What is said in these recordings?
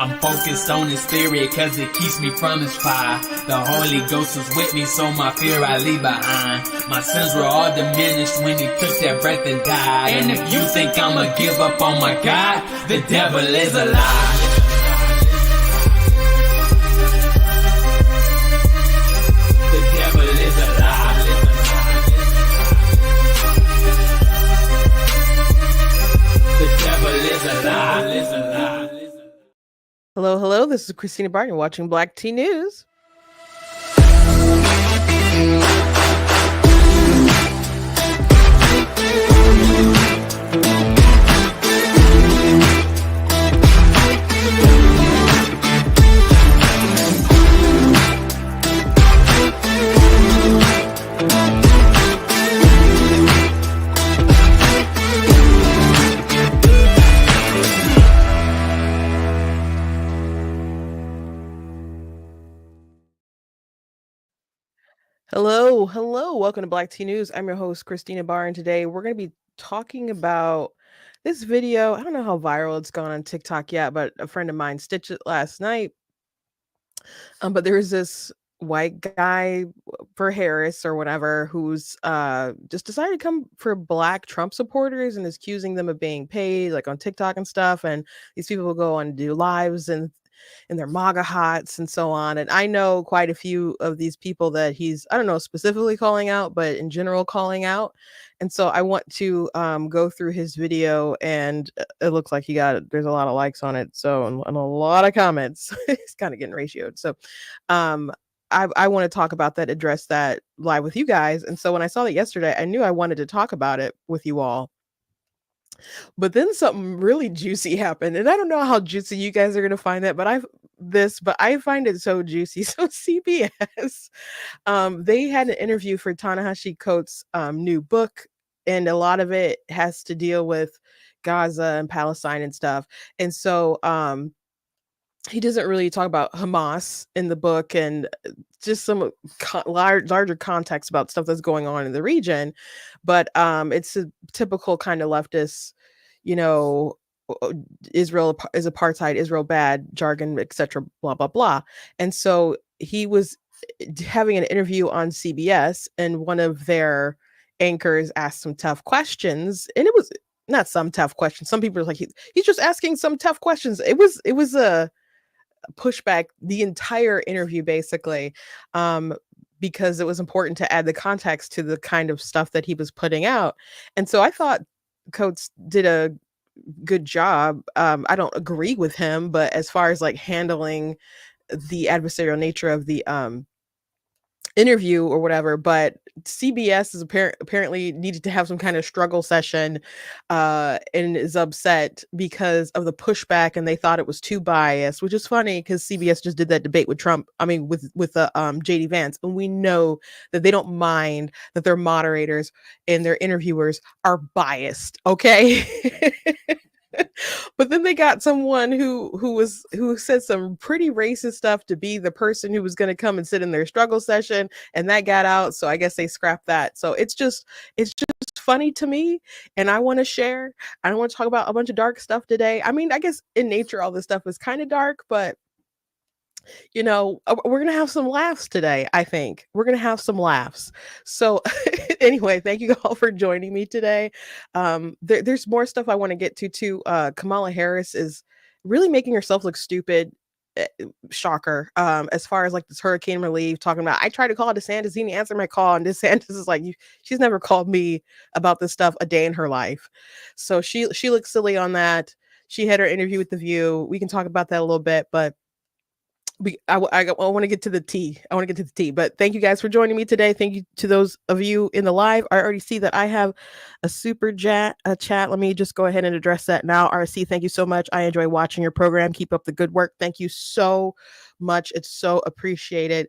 I'm focused on his spirit cause it keeps me from his fire. The Holy Ghost is with me, so my fear I leave behind. My sins were all diminished when he took that breath and died. And if you think I'ma give up on my God, the devil is a lie. The devil is a lie. The devil is a lie. Hello, hello. This is Christina Barton. You're watching Black Tea News. Hello, hello. Welcome to Black Tea News. I'm your host, Christina Barr, and today we're going to be talking about this video. I don't know how viral it's gone on TikTok yet, but a friend of mine stitched it last night. But there's this white guy for Harris or whatever who's just decided to come for Black Trump supporters and is accusing them of being paid, like on TikTok and stuff. And these people will go on to do lives and in their MAGA hats and so on. And I know quite a few of these people that he's, I don't know, specifically calling out, but in general calling out. And so I want to go through his video, and it looks like there's a lot of likes on it. So, and a lot of comments. It's kind of getting ratioed. So I want to talk about that, address that live with you guys. And so when I saw that yesterday, I knew I wanted to talk about it with you all. But then something really juicy happened, and I don't know how juicy you guys are going to find that, but I find it so juicy. So CBS, they had an interview for Ta-Nehisi Coates' new book, and a lot of it has to deal with Gaza and Palestine and stuff. And so he doesn't really talk about Hamas in the book and just some larger context about stuff that's going on in the region. But it's a typical kind of leftist, Israel is apartheid, Israel bad, jargon, etc., blah, blah, blah. And so he was having an interview on CBS, and one of their anchors asked some tough questions. And it was not some tough questions. Some people are like, he's just asking some tough questions. It was a pushback the entire interview, basically, because it was important to add the context to the kind of stuff that he was putting out. And so I thought Coates did a good job. I don't agree with him, but as far as like handling the adversarial nature of the interview or whatever, but CBS is apparently needed to have some kind of struggle session and is upset because of the pushback, and they thought it was too biased, which is funny because CBS just did that debate with Trump, with JD Vance, and we know that they don't mind that their moderators and their interviewers are biased, okay? But then they got someone who said some pretty racist stuff to be the person who was going to come and sit in their struggle session, and that got out. So I guess they scrapped that. So it's just funny to me, and I want to share. I don't want to talk about a bunch of dark stuff today. I mean, I guess in nature all this stuff is kind of dark, but we're going to have some laughs today. I think we're going to have some laughs. So anyway, thank you all for joining me today. There's more stuff I want to get to too. Kamala Harris is really making herself look stupid. Shocker. As far as like this hurricane relief, talking about, I tried to call DeSantis, he didn't answer my call, and DeSantis is like, she's never called me about this stuff a day in her life. So she looks silly on that. She had her interview with The View. We can talk about that a little bit, but I want to get to the tea. But thank you guys for joining me today. Thank you to those of you in the live. I already see that I have a super chat. Let me just go ahead and address that now. RC, thank you so much. I enjoy watching your program. Keep up the good work. Thank you so much. It's so appreciated.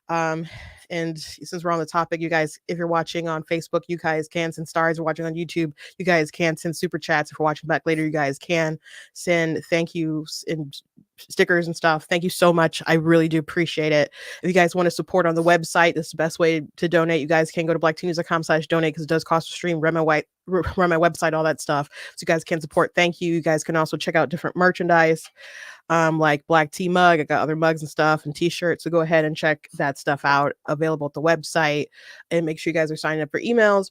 And since we're on the topic, you guys, if you're watching on Facebook, you guys can send stars. If you're watching on YouTube, you guys can send super chats. If you're watching back later, you guys can send thank yous and stickers and stuff. Thank you so much. I really do appreciate it. If you guys want to support on the website, this is the best way to donate. You guys can go to blacktnews.com/donate because it does cost to stream, run my website, all that stuff. So you guys can support. Thank you. You guys can also check out different merchandise, like Black Tea mug. I got other mugs and stuff and t-shirts. So go ahead and check that stuff out, available at the website, and make sure you guys are signing up for emails.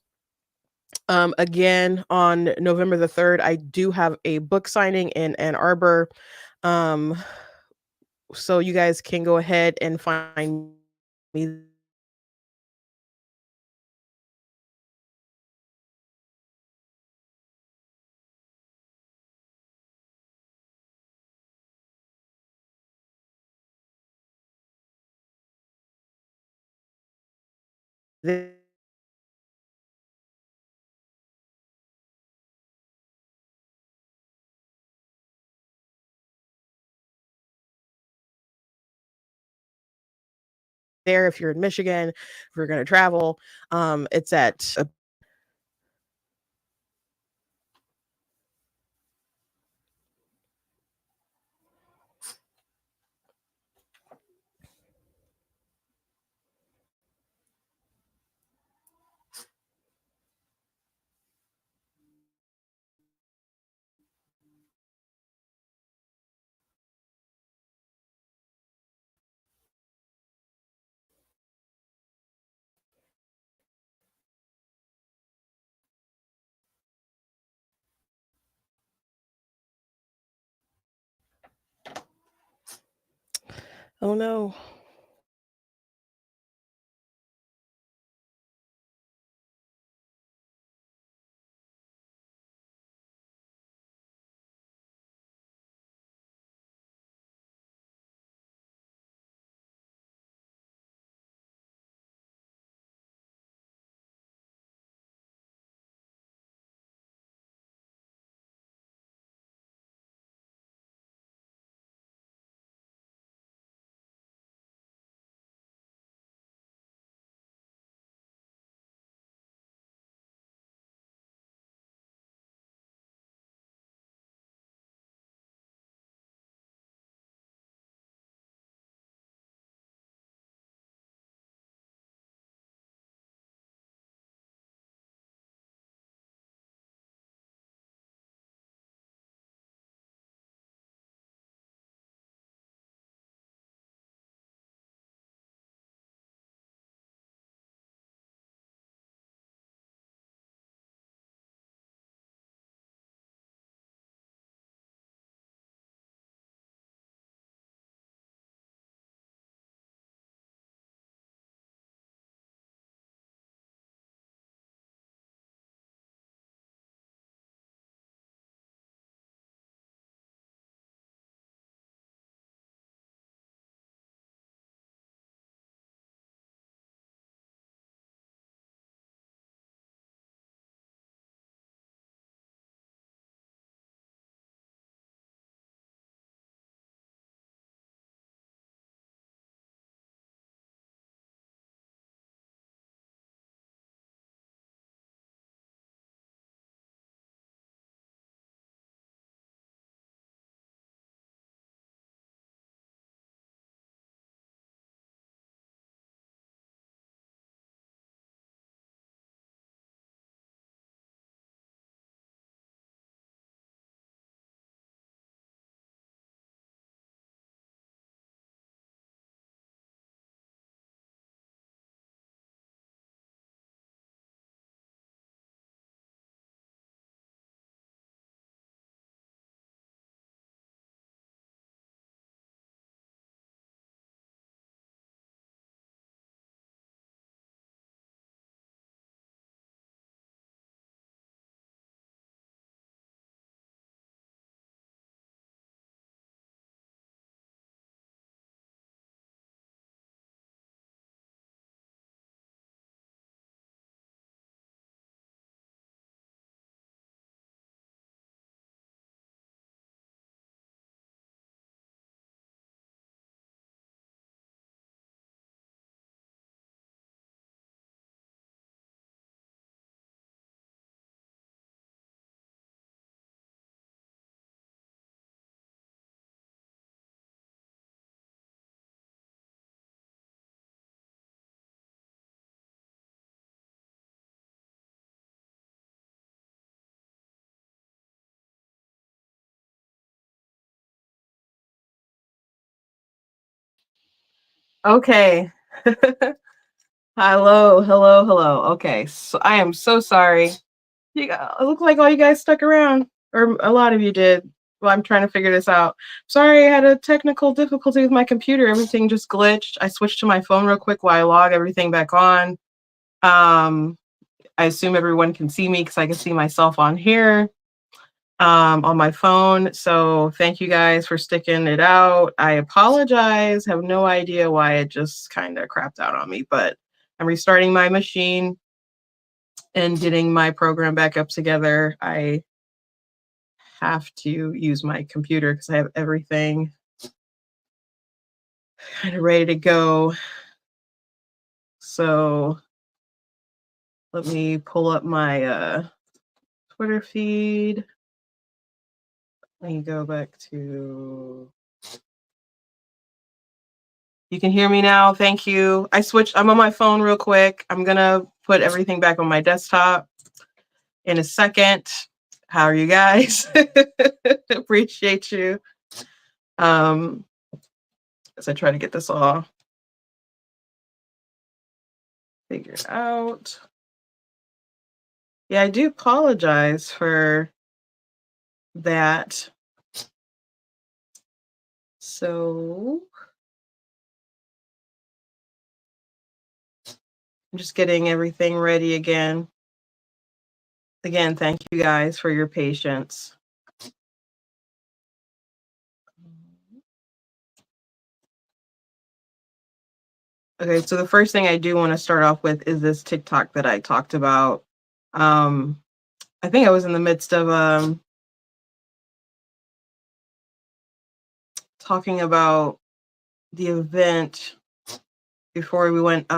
Again, on November the 3rd, I do have a book signing in Ann Arbor. So you guys can go ahead and find me there if you're in Michigan, if you're going to travel. It's at oh no. Okay. Hello. Okay, so I am so sorry. It looked like all you guys stuck around, or a lot of you did. Well, I'm trying to figure this out. Sorry, I had a technical difficulty with my computer. Everything just glitched. I switched to my phone real quick while I log everything back on. I assume everyone can see me because I can see myself on here, on my phone. So thank you guys for sticking it out. I apologize. Have no idea why it just kind of crapped out on me, but I'm restarting my machine and getting my program back up together. I have to use my computer because I have everything kind of ready to go. So let me pull up my Twitter feed. Let me go back to. You can hear me now. Thank you. I'm on my phone real quick. I'm gonna put everything back on my desktop in a second. How are you guys? Appreciate you. As I try to get this all figured out. Yeah, I do apologize for that. So I'm just getting everything ready again. Again, thank you guys for your patience. Okay, so the first thing I do want to start off with is this TikTok that I talked about. I think I was in the midst of talking about the event before we went,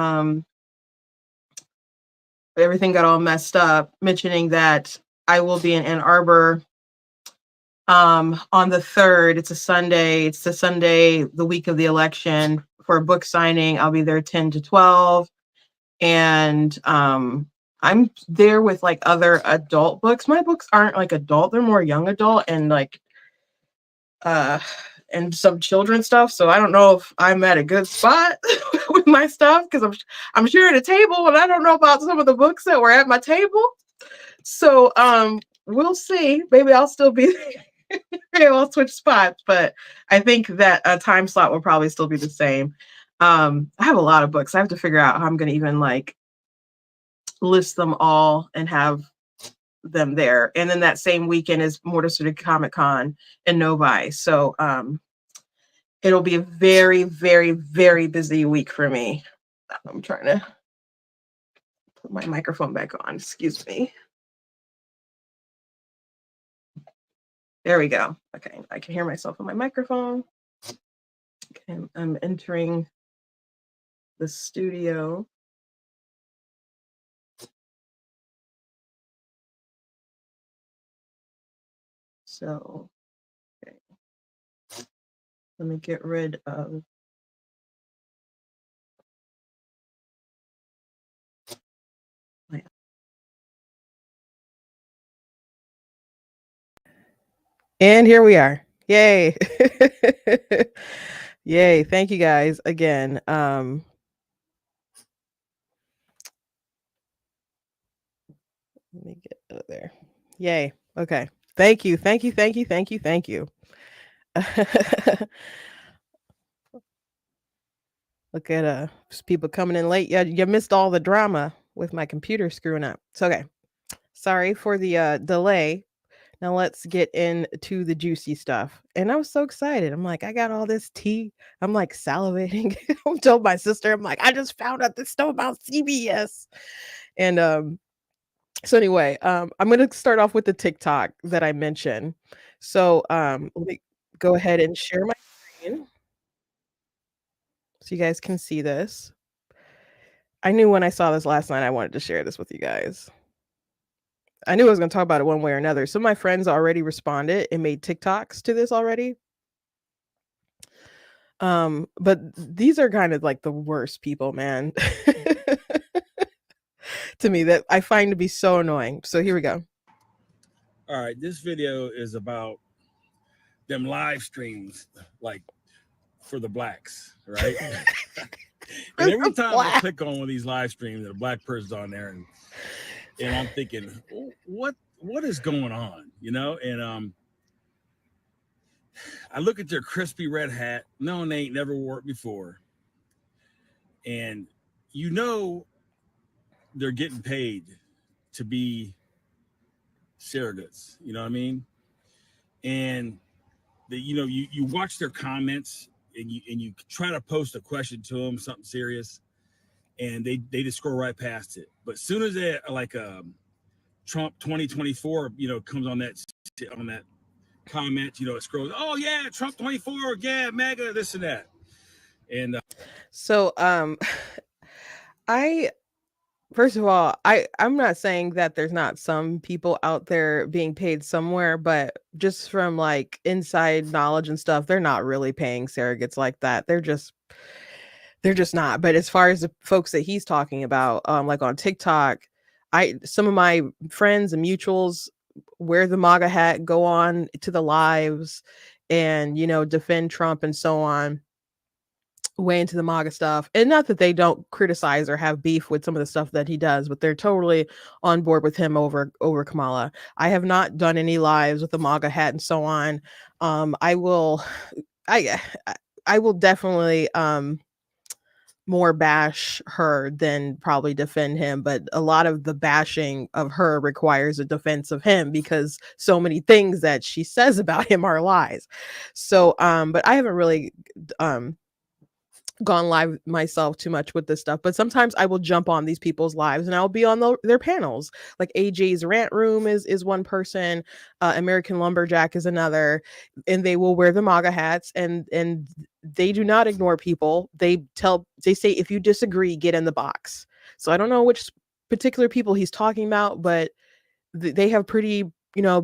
everything got all messed up, mentioning that I will be in Ann Arbor on the 3rd. It's a Sunday. It's the Sunday, the week of the election, for a book signing. I'll be there 10 to 12. And I'm there with like other adult books. My books aren't like adult, they're more young adult and like and some children stuff. So I don't know if I'm at a good spot with my stuff because I'm sharing a table and I don't know about some of the books that were at my table. So we'll see. Maybe I'll still be there. I'll switch spots, but I think that a time slot will probably still be the same. I have a lot of books. I have to figure out how I'm going to even like list them all and have them there. And then that same weekend is Motor City Comic Con in Novi. So it'll be a very, very, very busy week for me. I'm trying to put my microphone back on. Excuse me. There we go. Okay, I can hear myself on my microphone. Okay, I'm entering the studio. So, okay. Let me get rid of my. And here we are. Yay. Yay. Thank you guys again. Let me get out of there. Yay. Okay. Thank you. Look at people coming in late. Yeah, you missed all the drama with my computer screwing up. So okay. Sorry for the delay. Now let's get into the juicy stuff. And I was so excited. I'm like, I got all this tea. I'm like salivating. I told my sister, I'm like, I just found out this stuff about CBS. And so anyway, I'm gonna start off with the TikTok that I mentioned. So let me go ahead and share my screen so you guys can see this. I knew when I saw this last night, I wanted to share this with you guys. I knew I was going to talk about it one way or another. Some of my friends already responded and made TikToks to this already. But these are kind of like the worst people, man. To me, that I find to be so annoying. So here we go. All right, this video is about them live streams, like for the blacks, right? For And every the time I black. click on one of these live streams and a black person's on there, and I'm thinking, what is going on, you know? And I look at their crispy red hat, knowing they ain't never wore it before, and you know they're getting paid to be surrogates. You know what I mean? And you watch their comments and you try to post a question to them, something serious, and they just scroll right past it. But as soon as they like Trump 2024, comes on that comment, it scrolls. Oh yeah, Trump 24, yeah, MAGA, this and that. And So I first of all, I'm not saying that there's not some people out there being paid somewhere, but just from like inside knowledge and stuff, they're not really paying surrogates like that. They're just not. But as far as the folks that he's talking about, like on TikTok, some of my friends and mutuals wear the MAGA hat, go on to the lives and, defend Trump and so on, way into the MAGA stuff. And not that they don't criticize or have beef with some of the stuff that he does, but they're totally on board with him over Kamala. I have not done any lives with the MAGA hat and so on. I will I I will definitely more bash her than probably defend him, but a lot of the bashing of her requires a defense of him because so many things that she says about him are lies. So but I haven't really um gone live myself too much with this stuff, but sometimes I will jump on these people's lives and I'll be on their panels. Like AJ's Rant Room is one person, American Lumberjack is another, and they will wear the MAGA hats and they do not ignore people. They say if you disagree, get in the box. So I don't know which particular people he's talking about, but they have pretty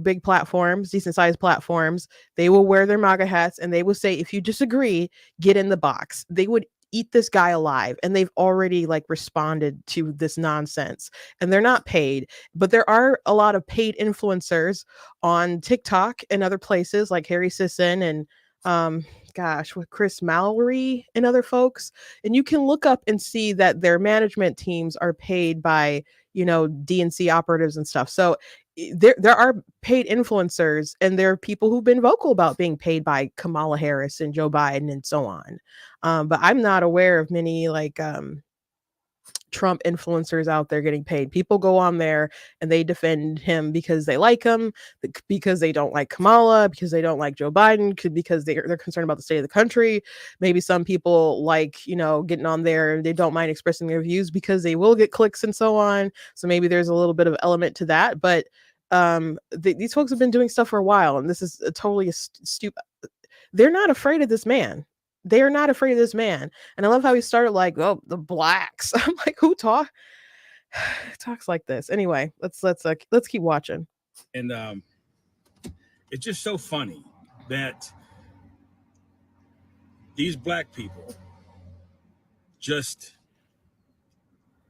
big platforms, decent sized platforms. They will wear their MAGA hats and they will say if you disagree, get in the box. They would eat this guy alive, and they've already like responded to this nonsense, and they're not paid. But there are a lot of paid influencers on TikTok and other places like Harry Sisson and with Chris Mallory and other folks, and you can look up and see that their management teams are paid by DNC operatives and stuff. So there are paid influencers, and there are people who've been vocal about being paid by Kamala Harris and Joe Biden and so on. But I'm not aware of many like Trump influencers out there getting paid. People go on there and they defend him because they like him, because they don't like Kamala, because they don't like Joe Biden, because they're concerned about the state of the country. Maybe some people like, getting on there and they don't mind expressing their views because they will get clicks and so on. So maybe there's a little bit of element to that. But these folks have been doing stuff for a while, and this is a totally stupid. They're not afraid of this man. They are not afraid of this man. And I love how he started like, oh, the blacks. I'm like, who talks like this? Anyway, let's keep watching. And it's just so funny that these black people just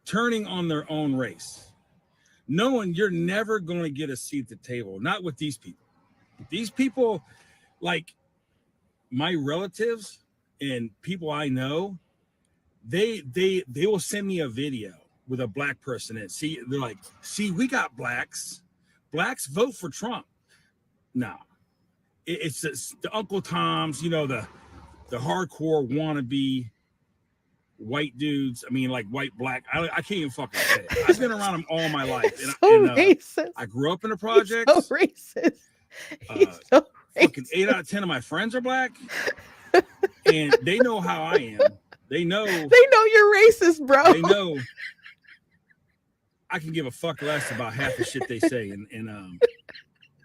turning on their own race, knowing you're never going to get a seat at the table. Not with these people. These people, like my relatives and people I know, they will send me a video with a black person and they're like, see, we got blacks vote for Trump. No, it's the Uncle Toms, the hardcore wannabe white dudes. I mean, like white, black. I can't even fucking say it. I've been around them all my life. And racist. I grew up in the projects. He's so racist. He's so fucking 8 out of 10 of my friends are black. And they know how I am. They know you're racist, bro. They know I can give a fuck less about half the shit they say. And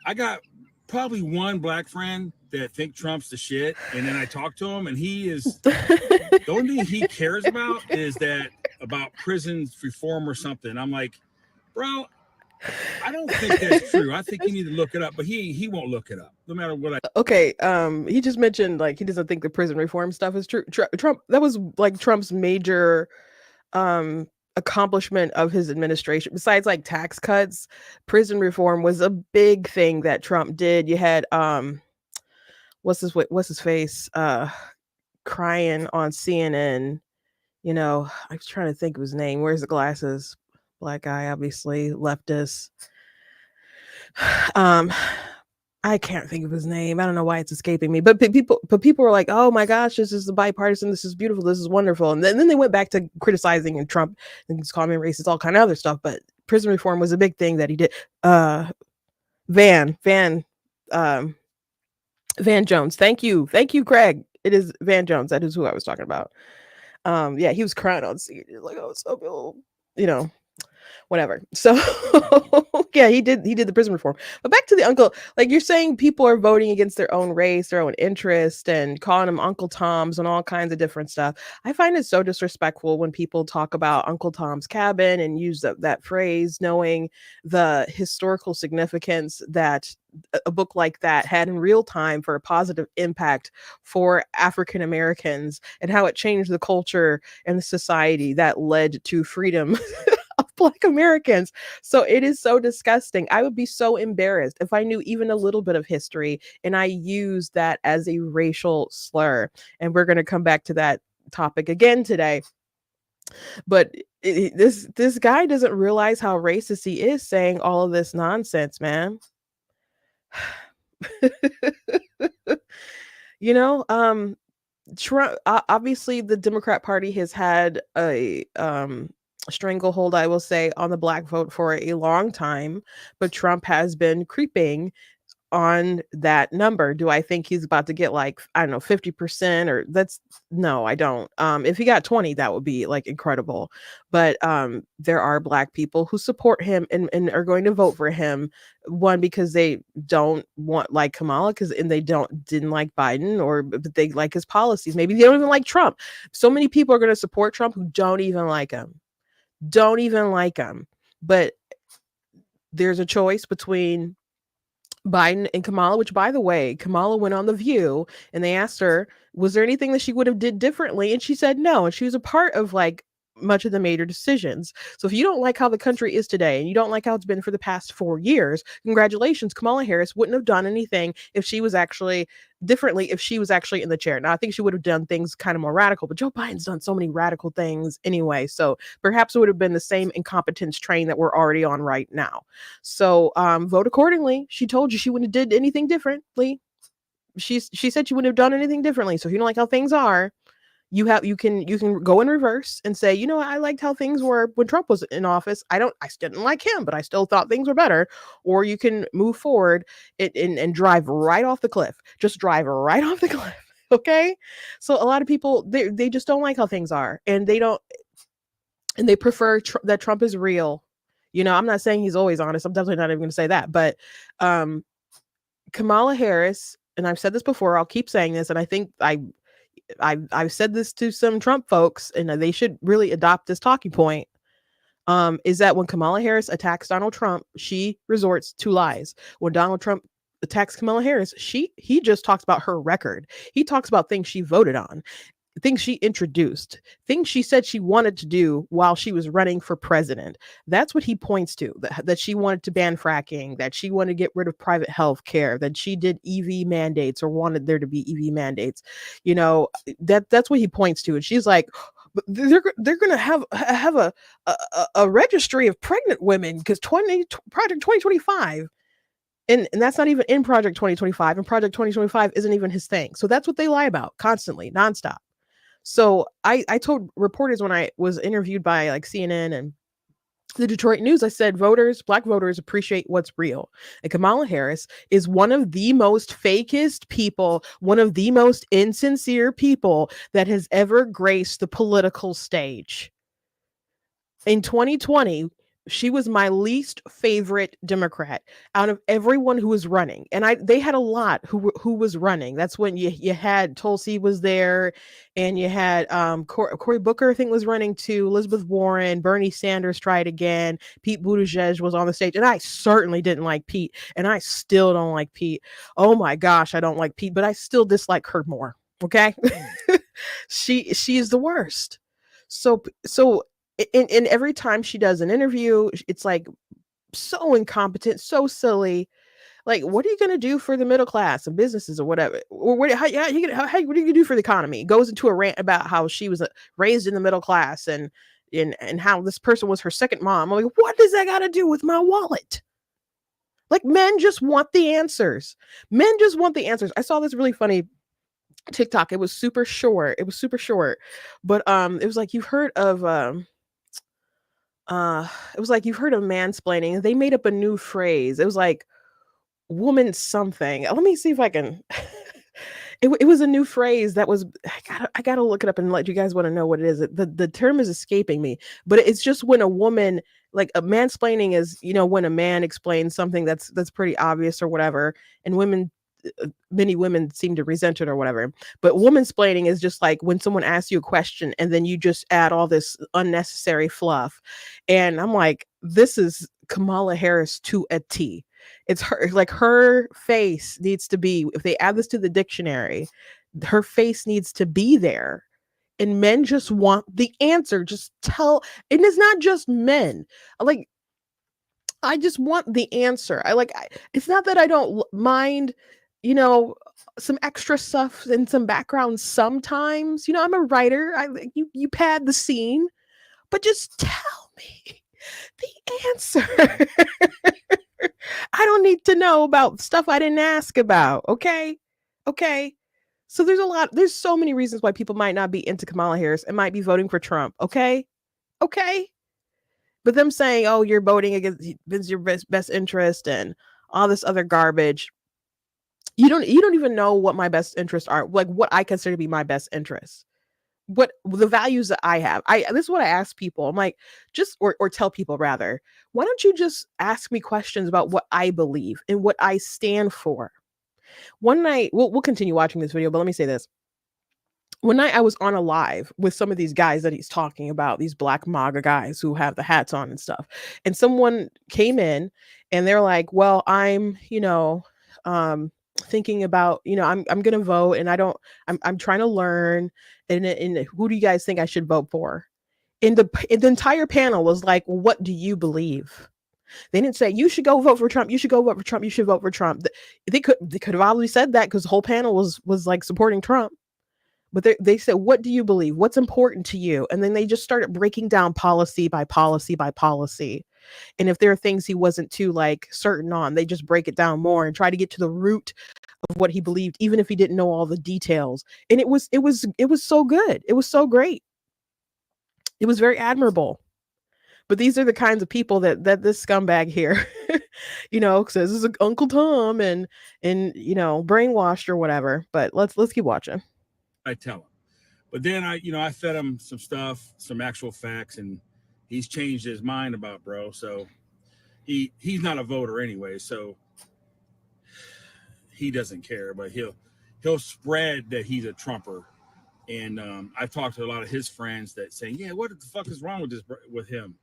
I got probably one black friend that think Trump's the shit, and then I talk to him, and he is the only thing he cares about is about prison reform or something. I'm like, bro, I don't think that's true. I think you need to look it up, but he won't look it up, no matter what. Okay, he just mentioned like he doesn't think the prison reform stuff is true. Trump, that was like Trump's major accomplishment of his administration. Besides like tax cuts, prison reform was a big thing that Trump did. You had what's his face? crying on CNN. You know, I'm trying to think of his name. Where's the glasses? Black guy, obviously, leftist. Um, I can't think of his name. I don't know why it's escaping me. But people were like, "Oh my gosh, this is the bipartisan. This is beautiful. This is wonderful." And then they went back to criticizing and Trump and he's calling me racist, all kind of other stuff. But prison reform was a big thing that he did. Van um, Van Jones. Thank you, Craig. It is Van Jones. That is who I was talking about. Yeah, he was crying on scene. Like, oh, it's so cool. You know, whatever. So yeah, he did the prison reform. But back to the uncle, like you're saying people are voting against their own race, their own interest, and calling them Uncle Toms and all kinds of different stuff. I find it so disrespectful when people talk about Uncle Tom's Cabin and use that phrase, knowing the historical significance that a book like that had in real time for a positive impact for African Americans and how it changed the culture and the society that led to freedom of Black Americans. So it is so disgusting. I would be so embarrassed if I knew even a little bit of history and I used that as a racial slur. And we're going to come back to that topic again today. But this guy doesn't realize how racist he is saying all of this nonsense, man. You know, Trump, obviously the Democrat Party has had a stranglehold, I will say, on the Black vote for a long time, but Trump has been creeping on that number. Do I think he's about to get like, I don't know, 50%, or no, I don't. If he got 20, that would be like incredible. But there are Black people who support him and are going to vote for him. One, because they don't want like Kamala, and they didn't like Biden, or but they like his policies. Maybe they don't even like Trump. So many people are going to support Trump who don't even like him. But there's a choice between Biden and Kamala, which, by the way, Kamala went on The View and they asked her, was there anything that she would have did differently? And she said no. And she was a part of like much of the major decisions. So if you don't like how the country is today and you don't like how it's been for the past 4 years, congratulations, Kamala Harris wouldn't have done anything if she was actually in the chair. Now, I think she would have done things kind of more radical, but Joe Biden's done so many radical things anyway. So perhaps it would have been the same incompetence train that we're already on right now. So vote accordingly. She told you she wouldn't have did anything differently. She said she wouldn't have done anything differently. So if you don't like how things are, you can go in reverse and say, you know, I liked how things were when Trump was in office. I still didn't like him, but I still thought things were better. Or you can move forward and drive right off the cliff. Just drive right off the cliff. Okay. So a lot of people, they just don't like how things are, and they prefer that Trump is real. You know, I'm not saying he's always honest. I'm definitely not even going to say that, but Kamala Harris, and I've said this before, I'll keep saying this, and I think I've said this to some Trump folks, and they should really adopt this talking point, is that when Kamala Harris attacks Donald Trump, she resorts to lies. When Donald Trump attacks Kamala Harris, he just talks about her record. He talks about things she voted on, things she introduced, things she said she wanted to do while she was running for president. That's what he points to, that she wanted to ban fracking, that she wanted to get rid of private health care, that she did EV mandates or wanted there to be EV mandates. You know, that's what he points to. And she's like, they're going to have a registry of pregnant women because Project 2025. And that's not even in Project 2025, and Project 2025 isn't even his thing. So that's what they lie about constantly, nonstop. So I told reporters when I was interviewed by like CNN and the Detroit News, I said, Black voters appreciate what's real. And Kamala Harris is one of the most fakest people, one of the most insincere people that has ever graced the political stage. In 2020, she was my least favorite Democrat out of everyone who was running. And they had a lot who was running. That's when you had Tulsi was there, and you had Cory Booker, I think, was running too, Elizabeth Warren, Bernie Sanders tried again, Pete Buttigieg was on the stage. And I certainly didn't like Pete, and I still don't like Pete. Oh my gosh, I don't like Pete, but I still dislike her more. Okay. She's the worst. So and every time she does an interview, it's like so incompetent, so silly. Like, what are you going to do for the middle class and businesses or whatever? Or what, what are you going to do for the economy? Goes into a rant about how she was raised in the middle class and how this person was her second mom. I'm like, what does that got to do with my wallet? Like, men just want the answers. Men just want the answers. I saw this really funny TikTok. It was super short. But it was like you've heard of it was like you've heard of mansplaining. They made up a new phrase. It was like woman something. Let me see if I can it was a new phrase that was I gotta look it up and let you guys want to know what it is. The term is escaping me, but it's just when a woman, like, a mansplaining is, when a man explains something that's pretty obvious or whatever, and many women seem to resent it or whatever. But woman-splaining is just like when someone asks you a question and then you just add all this unnecessary fluff. And I'm like, this is Kamala Harris to a T. It's her, like, her face needs to be, if they add this to the dictionary, her face needs to be there. And men just want the answer. Just tell. And it's not just men. Like, I just want the answer. It's not that I don't mind, some extra stuff and some background sometimes. I'm a writer. You pad the scene, but just tell me the answer. I don't need to know about stuff I didn't ask about. Okay. So there's so many reasons why people might not be into Kamala Harris and might be voting for Trump. Okay. But them saying, "Oh, you're voting against your best interest," and all this other garbage. You don't even know what my best interests are, like what I consider to be my best interests. What the values that I have. This is what I ask people. I'm like, or tell people rather, why don't you just ask me questions about what I believe and what I stand for? One night, we'll continue watching this video, but let me say this. One night I was on a live with some of these guys that he's talking about, these black MAGA guys who have the hats on and stuff. And someone came in and they're like, well, I'm, thinking about, I'm going to vote and I'm trying to learn. And who do you guys think I should vote for? And the entire panel was like, well, what do you believe? They didn't say you should go vote for Trump. You should go vote for Trump. You should vote for Trump. They could have obviously said that because the whole panel was like supporting Trump. But they said, what do you believe? What's important to you? And then they just started breaking down policy by policy by policy. And if there are things he wasn't too like certain on, they just break it down more and try to get to the root of what he believed, even if he didn't know all the details. And it was so good. It was so great. It was very admirable. But these are the kinds of people that this scumbag here, says this is Uncle Tom and brainwashed or whatever. But let's keep watching. I tell him, but then I fed him some stuff, some actual facts, and he's changed his mind about bro. So he's not a voter anyway, so he doesn't care. But he'll spread that he's a Trumper, and I've talked to a lot of his friends that saying, yeah, what the fuck is wrong with him?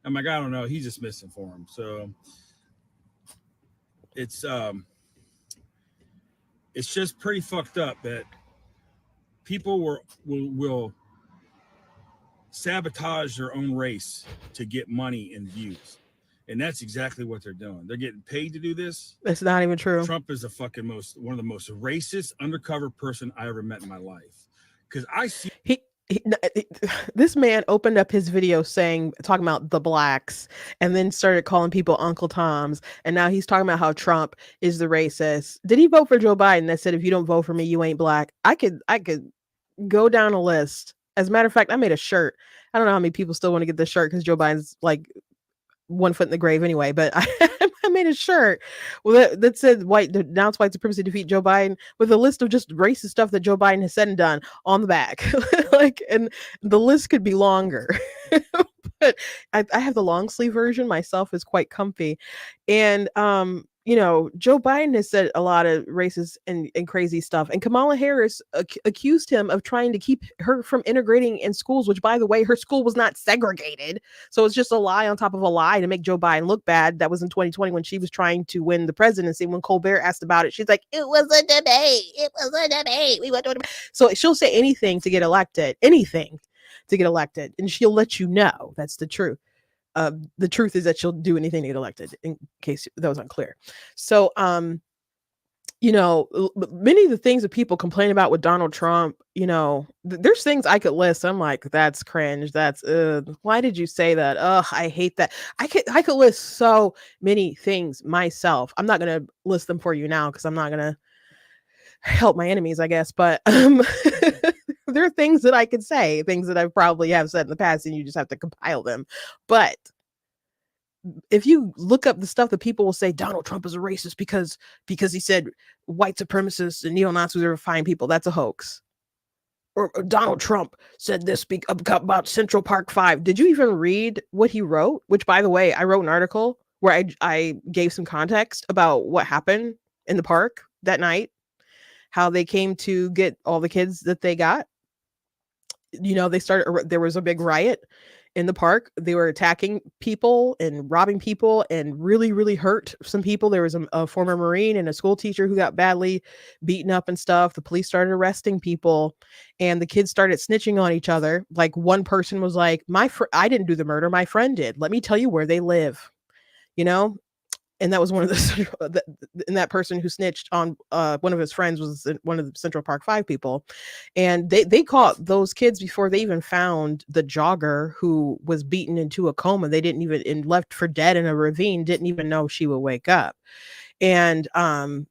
I'm like, I don't know. He's just misinformed. So it's just pretty fucked up that people will sabotage their own race to get money and views. And that's exactly what they're doing. They're getting paid to do this. That's not even true. Trump is one of the most racist undercover person I ever met in my life. Because I see this man opened up his video talking about the blacks and then started calling people Uncle Toms. And now he's talking about how Trump is the racist. Did he vote for Joe Biden that said, if you don't vote for me, you ain't black? I could go down a list. As a matter of fact, I made a shirt. I don't know how many people still want to get this shirt because Joe Biden's like 1 foot in the grave anyway, but I made a shirt that said denounce white supremacy, defeat Joe Biden, with a list of just racist stuff that Joe Biden has said and done on the back. And the list could be longer. But I have the long sleeve version myself. Is quite comfy. And Joe Biden has said a lot of racist and crazy stuff. And Kamala Harris accused him of trying to keep her from integrating in schools, which, by the way, her school was not segregated. So it's just a lie on top of a lie to make Joe Biden look bad. That was in 2020 when she was trying to win the presidency. When Colbert asked about it, she's like, it was a debate. It was a debate. We went to a debate. So she'll say anything to get elected, and she'll let you know that's the truth. the truth is that she'll do anything to get elected, in case that was unclear. So, you know, many of the things that people complain about with Donald Trump, you know, there's things I could list. I'm like, that's cringe. That's why did you say that? Ugh, I hate that. I could list so many things myself. I'm not gonna list them for you now because I'm not gonna help my enemies, I guess. But there are things that I could say, things that I probably have said in the past, and you just have to compile them. But if you look up the stuff that people will say, Donald Trump is a racist because he said white supremacists and neo-Nazis are fine people, that's a hoax. Or Donald Trump said this about Central Park 5. Did you even read what he wrote? Which, by the way, I wrote an article where I gave some context about what happened in the park that night, how they came to get all the kids that they got. You know, there was a big riot in the park. They were attacking people and robbing people and really, really hurt some people. There was a former Marine and a school teacher who got badly beaten up and stuff. The police started arresting people and the kids started snitching on each other. Like one person was like, I didn't do the murder. My friend did. Let me tell you where they live, you know? And that was one of the and that person who snitched on one of his friends was one of the Central Park 5 people. And they caught those kids before they even found the jogger who was beaten into a coma. They didn't even, and left for dead in a ravine, didn't even know she would wake up. And then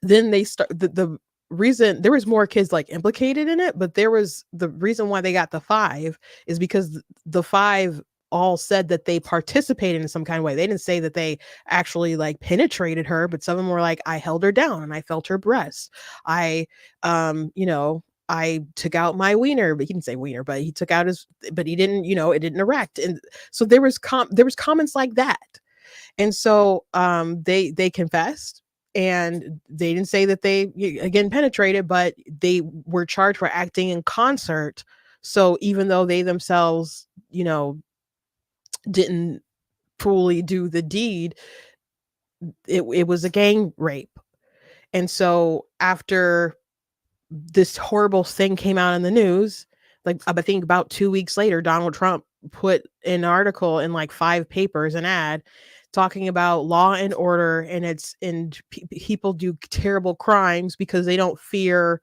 they start the reason there was more kids like implicated in it, but there was the reason why they got the 5 is because the 5 all said that they participated in some kind of way. They didn't say that they actually like penetrated her, but some of them were like, I held her down and I felt her breasts. I took out my wiener, but he didn't say wiener, but he took out but he didn't, it didn't erect. And so there was comments like that. And so they confessed, and they didn't say that they again penetrated, but they were charged for acting in concert. So even though they themselves, didn't fully do the deed, it was a gang rape. And so after this horrible thing came out in the news, like I think about 2 weeks later, Donald Trump put an article in like 5 papers, an ad talking about law and order, and people do terrible crimes because they don't fear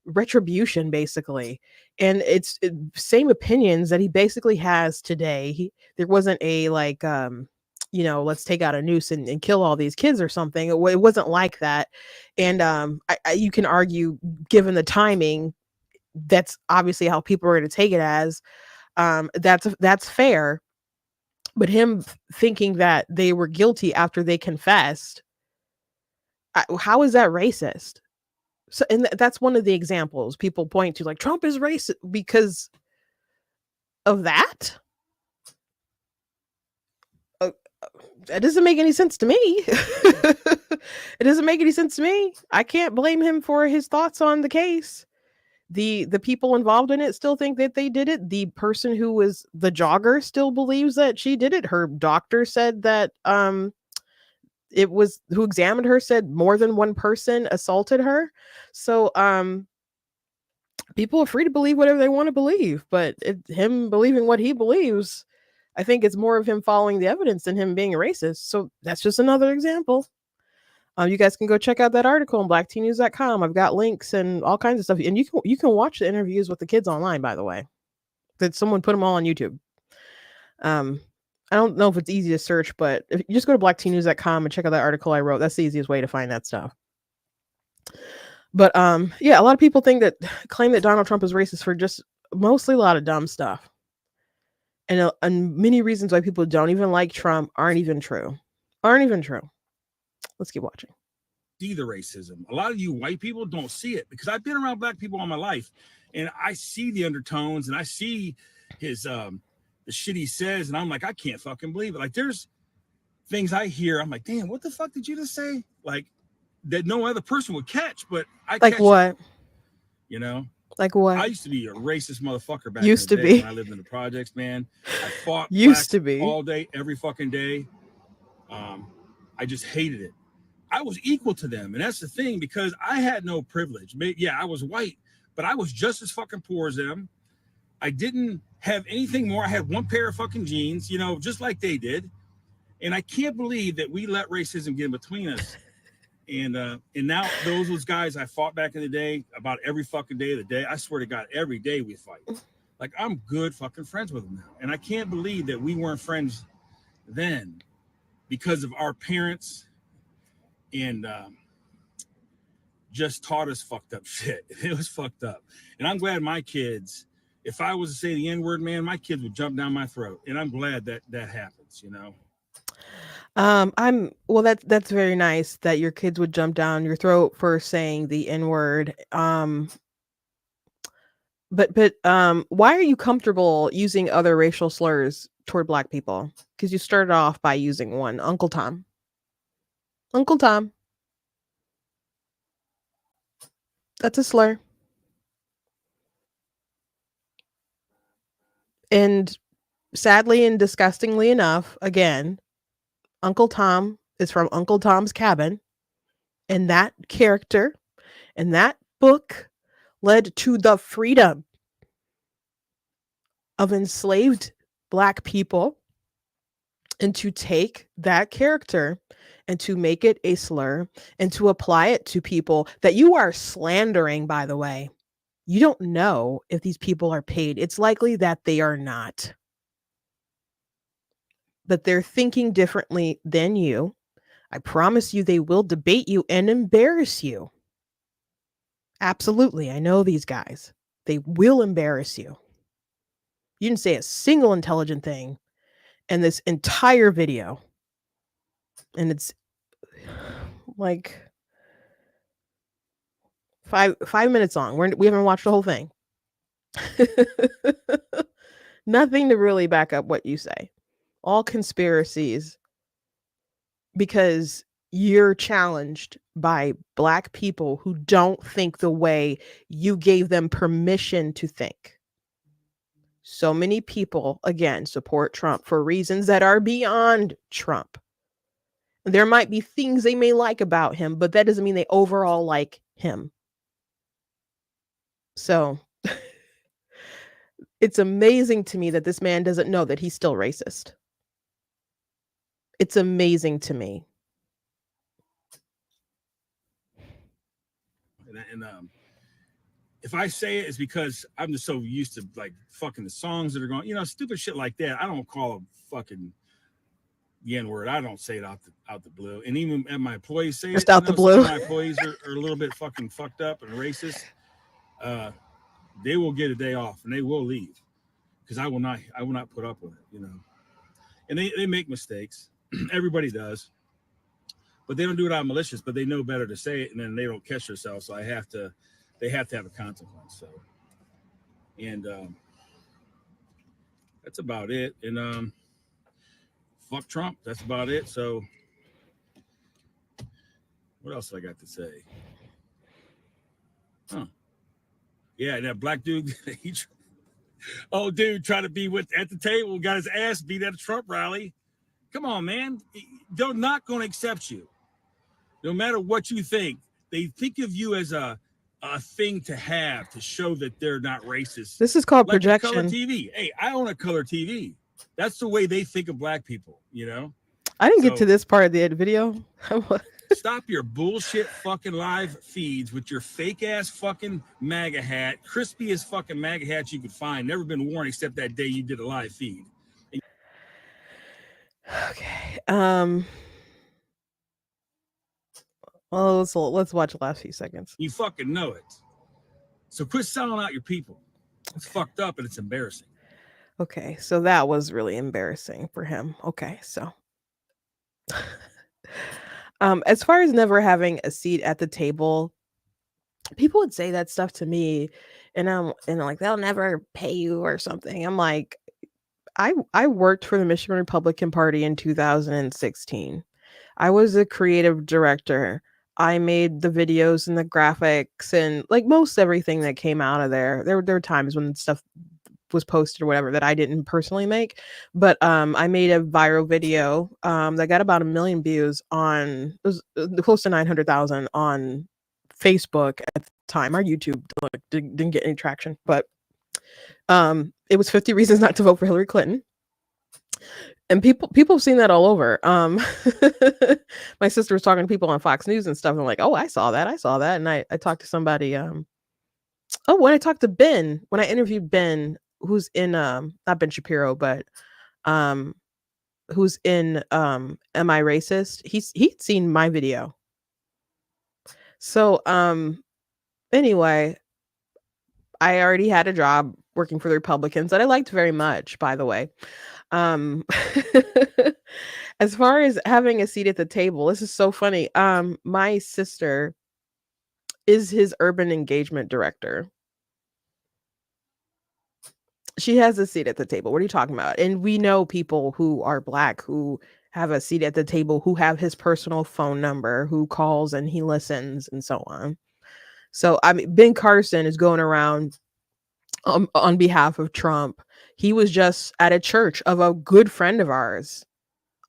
retribution, basically. And it's same opinions that he basically has today. There wasn't a like let's take out a noose and kill all these kids or something. It wasn't like that. And you can argue, given the timing, that's obviously how people are going to take it as. That's fair. But him thinking that they were guilty after they confessed, how is that racist? So, and that's one of the examples people point to, like Trump is racist because of that. That doesn't make any sense to me. It doesn't make any sense to me. I can't blame him for his thoughts on the case. The people involved in it still think that they did it. The person who was the jogger still believes that she did it. Her doctor said that it was, who examined her said more than one person assaulted her. So people are free to believe whatever they want to believe, but him believing what he believes, I think it's more of him following the evidence than him being a racist. So that's just another example. You guys can go check out that article on blacktnews.com. I've got links and all kinds of stuff, and you can watch the interviews with the kids online, by the way. That someone put them all on YouTube. I don't know if it's easy to search, but if you just go to blacktnews.com and check out that article I wrote, that's the easiest way to find that stuff. But yeah, a lot of people claim that Donald Trump is racist for just mostly a lot of dumb stuff. And many reasons why people don't even like Trump aren't even true. Let's keep watching. See the racism. A lot of you white people don't see it, because I've been around black people all my life, and I see the undertones, and I see his the shit he says, and I'm like, I can't fucking believe it. Like, there's things I hear, I'm like, damn, what the fuck did you just say? Like, that no other person would catch, but I like catch what? It, Like what? I used to be a racist motherfucker back used in the to day be when I lived in the projects, man. I fought used to be all day, every fucking day. I just hated it. I was equal to them, and that's the thing, because I had no privilege. Yeah, I was white, but I was just as fucking poor as them. I didn't have anything more. I had one pair of fucking jeans, you know, just like they did. And I can't believe that we let racism get in between us. And now those guys I fought back in the day about every fucking day of the day. I swear to God, every day we fight. Like, I'm good fucking friends with them now. And I can't believe that we weren't friends then because of our parents and just taught us fucked up shit. It was fucked up. And I'm glad my kids, if I was to say the N-word, man, my kids would jump down my throat. And I'm glad that that happens, you know? That's very nice that your kids would jump down your throat for saying the N-word. But why are you comfortable using other racial slurs toward Black people? Because you started off by using one, Uncle Tom. Uncle Tom. That's a slur. And sadly and disgustingly enough, again, Uncle Tom is from Uncle Tom's Cabin. And that character and that book led to the freedom of enslaved Black people, and to take that character and to make it a slur and to apply it to people that you are slandering, by the way. You don't know if these people are paid. It's likely that they are not. But they're thinking differently than you. I promise you they will debate you and embarrass you. Absolutely. I know these guys. They will embarrass you. You didn't say a single intelligent thing in this entire video. And it's like five minutes long. We haven't watched the whole thing. Nothing to really back up what you say. All conspiracies, because you're challenged by Black people who don't think the way you gave them permission to think. So many people, again, support Trump for reasons that are beyond Trump. There might be things they may like about him, but that doesn't mean they overall like him. So it's amazing to me that this man doesn't know that he's still racist. It's amazing to me. And if I say it, it's because I'm just so used to like fucking the songs that are going, you know, stupid shit like that. I don't call them fucking the N-word. I don't say it out the blue. And even at my employees say Just it, out the blue. my employees are a little bit fucking fucked up and racist. They will get a day off and they will leave because I will not put up with it, you know. And they make mistakes. Everybody does. But they don't do it out malicious, but they know better to say it, and then they don't catch themselves. So they have to have a consequence. So, and that's about it. And fuck Trump. That's about it. So, what else I got to say? Huh? Yeah, that Black dude. Dude, trying to be at the table, got his ass beat at a Trump rally. Come on, man. They're not going to accept you. No matter what you think, they think of you as a thing to have to show that they're not racist. This is called like projection. Color TV. Hey, I own a color TV. That's the way they think of Black people, you know? I didn't get to this part of the video. Stop your bullshit fucking live feeds with your fake ass fucking MAGA hat, crispiest fucking MAGA hat you could find. Never been worn except that day you did a live feed. Okay. Well, let's watch the last few seconds. You fucking know it. So quit selling out your people. It's fucked up and it's embarrassing. Okay, so that was really embarrassing for him. Okay, so as far as never having a seat at the table, people would say that stuff to me, and like, they'll never pay you or something. I'm like, I worked for the Michigan Republican Party in 2016. I was a creative director. I made the videos and the graphics and like most everything that came out of there. There were times when stuff was posted or whatever that I didn't personally make, but I made a viral video that got about 1 million views on, it was close to 900,000 on Facebook at the time. Our YouTube didn't get any traction, but It was 50 reasons not to vote for Hillary Clinton. And people have seen that all over. My sister was talking to people on Fox News and stuff, and I'm like, oh, I saw that. And I talked to somebody, when I talked to Ben, when I interviewed Ben, who's in not Ben Shapiro, but who's in Am I Racist? He'd seen my video. So anyway, I already had a job working for the Republicans that I liked very much, by the way. As far as having a seat at the table, this is so funny. My sister is his urban engagement director. She has a seat at the table. What are you talking about? And we know people who are Black who have a seat at the table, who have his personal phone number, who calls and he listens and so on. So, I mean, Ben Carson is going around on behalf of Trump. He was just at a church of a good friend of ours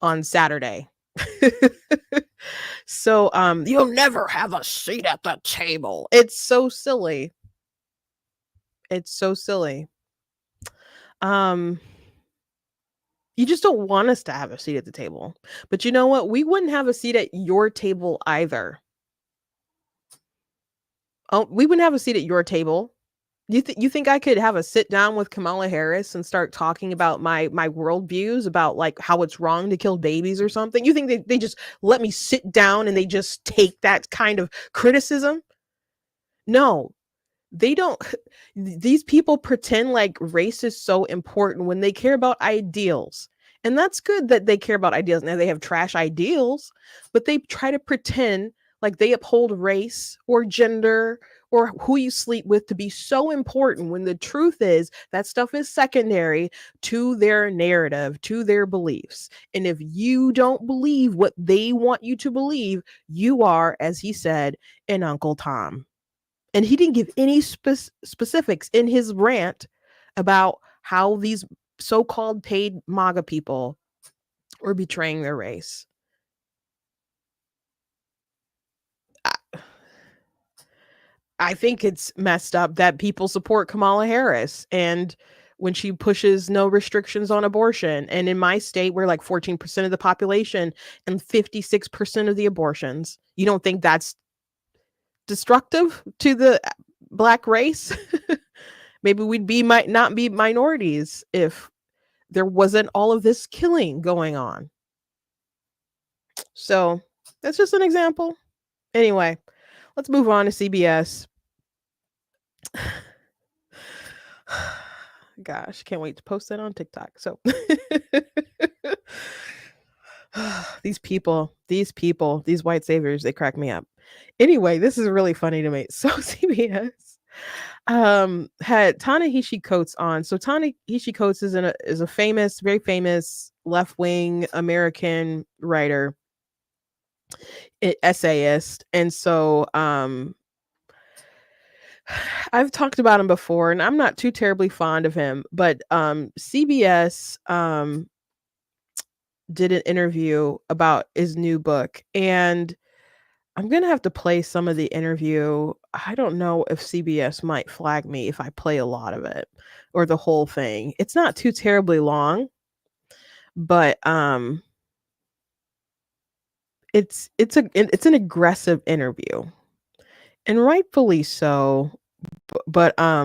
on Saturday. So, you'll never have a seat at the table. It's so silly. It's so silly. You just don't want us to have a seat at the table. But you know what? We wouldn't have a seat at your table either. Oh, we wouldn't have a seat at your table. You think I could have a sit down with Kamala Harris and start talking about my worldviews about like how it's wrong to kill babies or something? You think they just let me sit down and they just take that kind of criticism? No, they don't. These people pretend like race is so important when they care about ideals. And that's good that they care about ideals. Now they have trash ideals, but they try to pretend like they uphold race or gender or who you sleep with to be so important when the truth is that stuff is secondary to their narrative, to their beliefs. And if you don't believe what they want you to believe, you are, as he said, an Uncle Tom. And he didn't give any specifics in his rant about how these so-called paid MAGA people were betraying their race. I think it's messed up that people support Kamala Harris and when she pushes no restrictions on abortion. And in my state, we're like 14% of the population and 56% of the abortions. You don't think that's destructive to the Black race? Maybe might not be minorities if there wasn't all of this killing going on. So that's just an example. Anyway, let's move on to CBS. Gosh, can't wait to post that on TikTok. So these white saviors, they crack me up. Anyway, this is really funny to me. So CBS had Ta-Nehisi Coates on. So Ta-Nehisi Coates is a famous, very famous left-wing American writer, essayist. And so I've talked about him before, and I'm not too terribly fond of him, but CBS did an interview about his new book, and I'm gonna have to play some of the interview. I don't know if CBS might flag me if I play a lot of it or the whole thing. It's not too terribly long, but it's an aggressive interview, and rightfully so. But let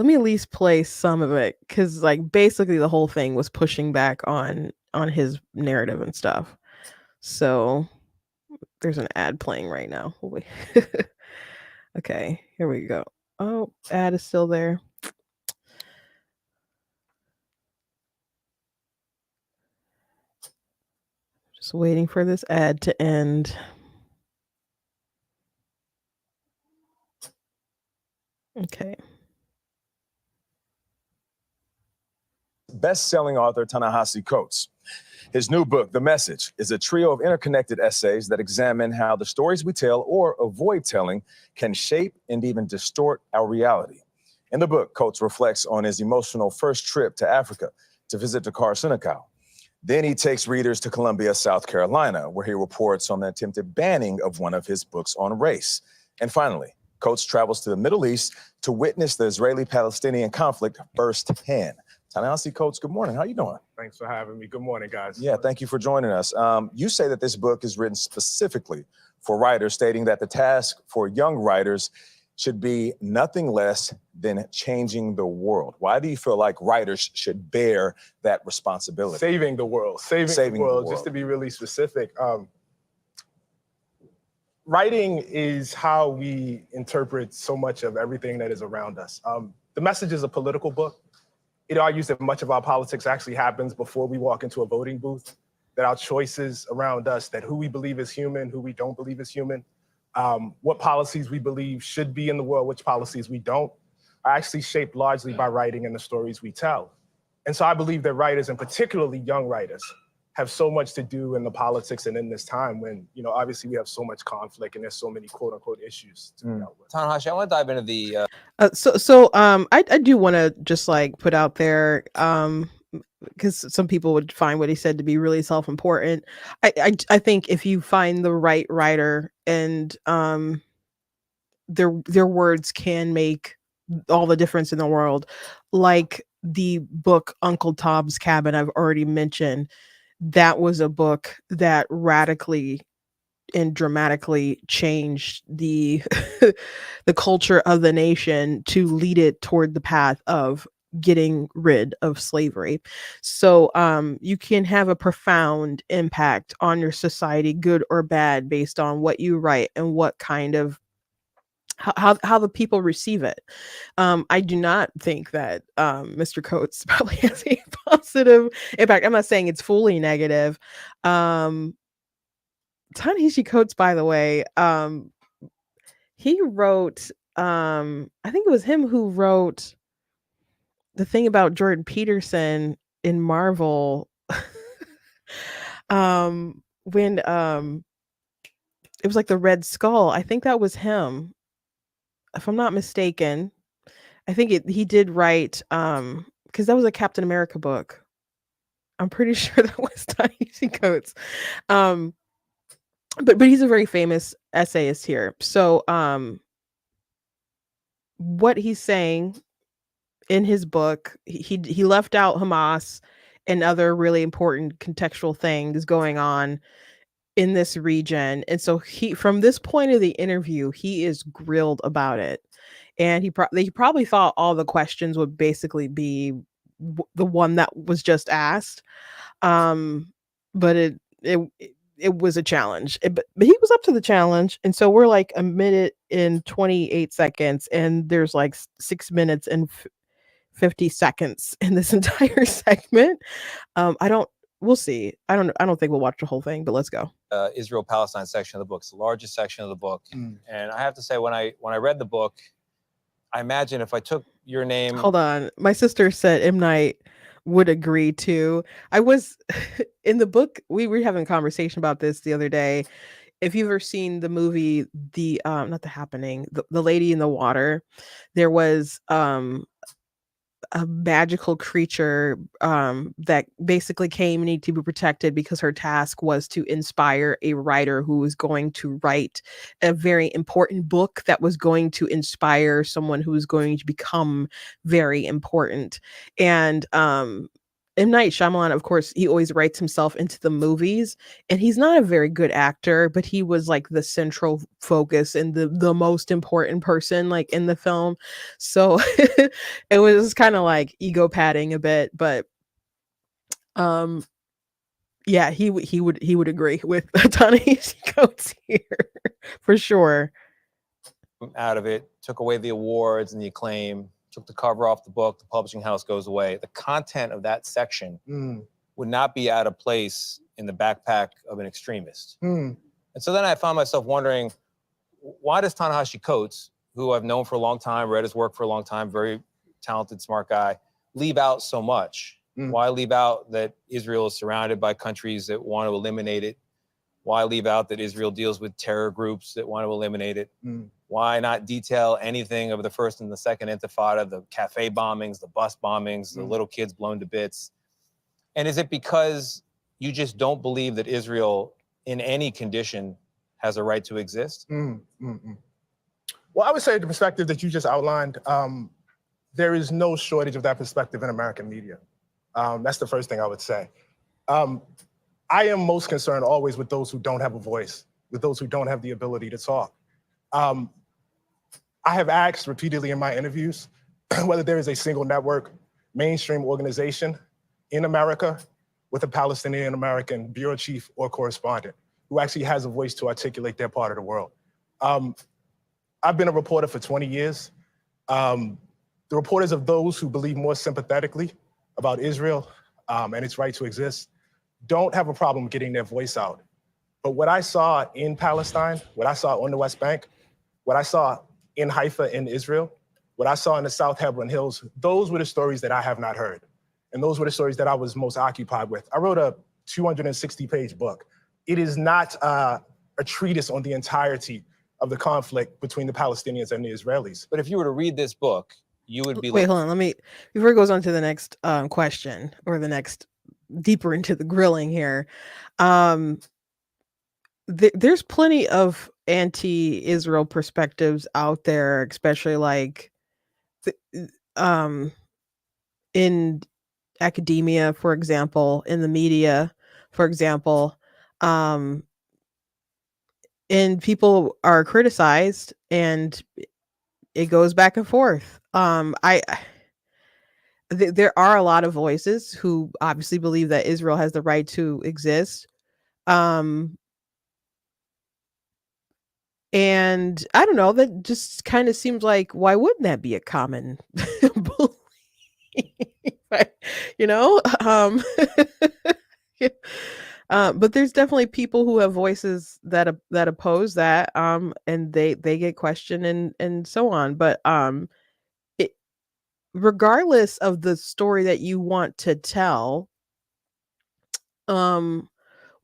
me at least play some of it because like basically the whole thing was pushing back on his narrative and stuff. So there's an ad playing right now. Okay, here we go. Oh, ad is still there. Just waiting for this ad to end. Okay. Best-selling author Ta-Nehisi Coates. His new book, The Message, is a trio of interconnected essays that examine how the stories we tell or avoid telling can shape and even distort our reality. In the book, Coates reflects on his emotional first trip to Africa to visit Dakar, Senegal. Then he takes readers to Columbia, South Carolina, where he reports on the attempted banning of one of his books on race. And finally, Coates travels to the Middle East to witness the Israeli-Palestinian conflict firsthand. Ta-Nehisi Coates, good morning. How you doing? Thanks for having me. Good morning, guys. Yeah, thank you for joining us. You say that this book is written specifically for writers, stating that the task for young writers should be nothing less than changing the world. Why do you feel like writers should bear that responsibility? Saving the world. Saving the world. Just to be really specific. Writing is how we interpret so much of everything that is around us. The Message is a political book. It argues that much of our politics actually happens before we walk into a voting booth, that our choices around us, that who we believe is human, who we don't believe is human, what policies we believe should be in the world, which policies we don't, are actually shaped largely by writing and the stories we tell. And so I believe that writers, and particularly young writers, have so much to do in the politics and in this time when, you know, obviously we have so much conflict and there's so many quote unquote issues to be dealt with. Ta-Nehisi, I want to dive into the I do want to just like put out there, because some people would find what he said to be really self-important. I think if you find the right writer and their words can make all the difference in the world, like the book Uncle Tom's Cabin I've already mentioned. That was a book that radically and dramatically changed the the culture of the nation to lead it toward the path of getting rid of slavery. So you can have a profound impact on your society, good or bad, based on what you write and what kind of how the people receive it. I do not think that Mr. Coates probably has a positive impact. I'm not saying it's fully negative. Ta-Nehisi Coates, by the way, he wrote, I think it was him who wrote the thing about Jordan Peterson in Marvel. When it was like the Red Skull. I think that was him, if I'm not mistaken. I think he did write, because that was a Captain America book. I'm pretty sure that was Ta-Nehisi Coates. But he's a very famous essayist here. So what he's saying in his book, he left out Hamas and other really important contextual things going on in this region. And so from this point of the interview, he is grilled about it. And he probably thought all the questions would basically be the one that was just asked. But it was a challenge. But he was up to the challenge. And so we're like a minute and 28 seconds, and there's like 6 minutes and 50 seconds in this entire segment. We'll see. I don't think we'll watch the whole thing, but let's go. Israel-Palestine section of the book. It's the largest section of the book. And I have to say, when I read the book, I imagine if I took your name. Hold on. My sister said M. Night would agree too. I was in the book, we were having a conversation about this the other day. If you've ever seen the movie, not The Happening, the Lady in the Water, there was a magical creature that basically came and needed to be protected because her task was to inspire a writer who was going to write a very important book that was going to inspire someone who was going to become very important. And M. Night Shyamalan, of course, he always writes himself into the movies, and he's not a very good actor, but he was like the central focus and the most important person like in the film. So it was kind of like ego padding a bit, but yeah, he would agree with Ta-Nehisi Coates here for sure. Out of it, took away the awards and the acclaim, took the cover off the book, the publishing house goes away. The content of that section would not be out of place in the backpack of an extremist. And so then I found myself wondering, why does Ta-Nehisi Coates, who I've known for a long time, read his work for a long time, very talented, smart guy, leave out so much? Why leave out that Israel is surrounded by countries that want to eliminate it? Why leave out that Israel deals with terror groups that want to eliminate it? Why not detail anything of the first and the second intifada, the cafe bombings, the bus bombings, the little kids blown to bits? And is it because you just don't believe that Israel in any condition has a right to exist? Well, I would say the perspective that you just outlined, there is no shortage of that perspective in American media. That's the first thing I would say. I am most concerned always with those who don't have a voice, with those who don't have the ability to talk. I have asked repeatedly in my interviews whether there is a single network, mainstream organization in America with a Palestinian American bureau chief or correspondent who actually has a voice to articulate their part of the world. I've been a reporter for 20 years. The reporters of those who believe more sympathetically about Israel and its right to exist don't have a problem getting their voice out. But what I saw in Palestine, what I saw on the West Bank, what I saw in Haifa in Israel, what I saw in the South Hebron Hills, those were the stories that I have not heard. And those were the stories that I was most occupied with. I wrote a 260-page book. It is not a treatise on the entirety of the conflict between the Palestinians and the Israelis. But if you were to read this book, you would be Wait, hold on. Let me, before it goes on to the next question or the next deeper into the grilling here. There's plenty of anti-Israel perspectives out there, especially like in academia, for example, in the media, for example, and people are criticized and it goes back and forth. There are a lot of voices who obviously believe that Israel has the right to exist. And I don't know, that just kind of seems like, why wouldn't that be a common belief? You know? But there's definitely people who have voices that oppose that, and they get questioned and so on. But it, regardless of the story that you want to tell,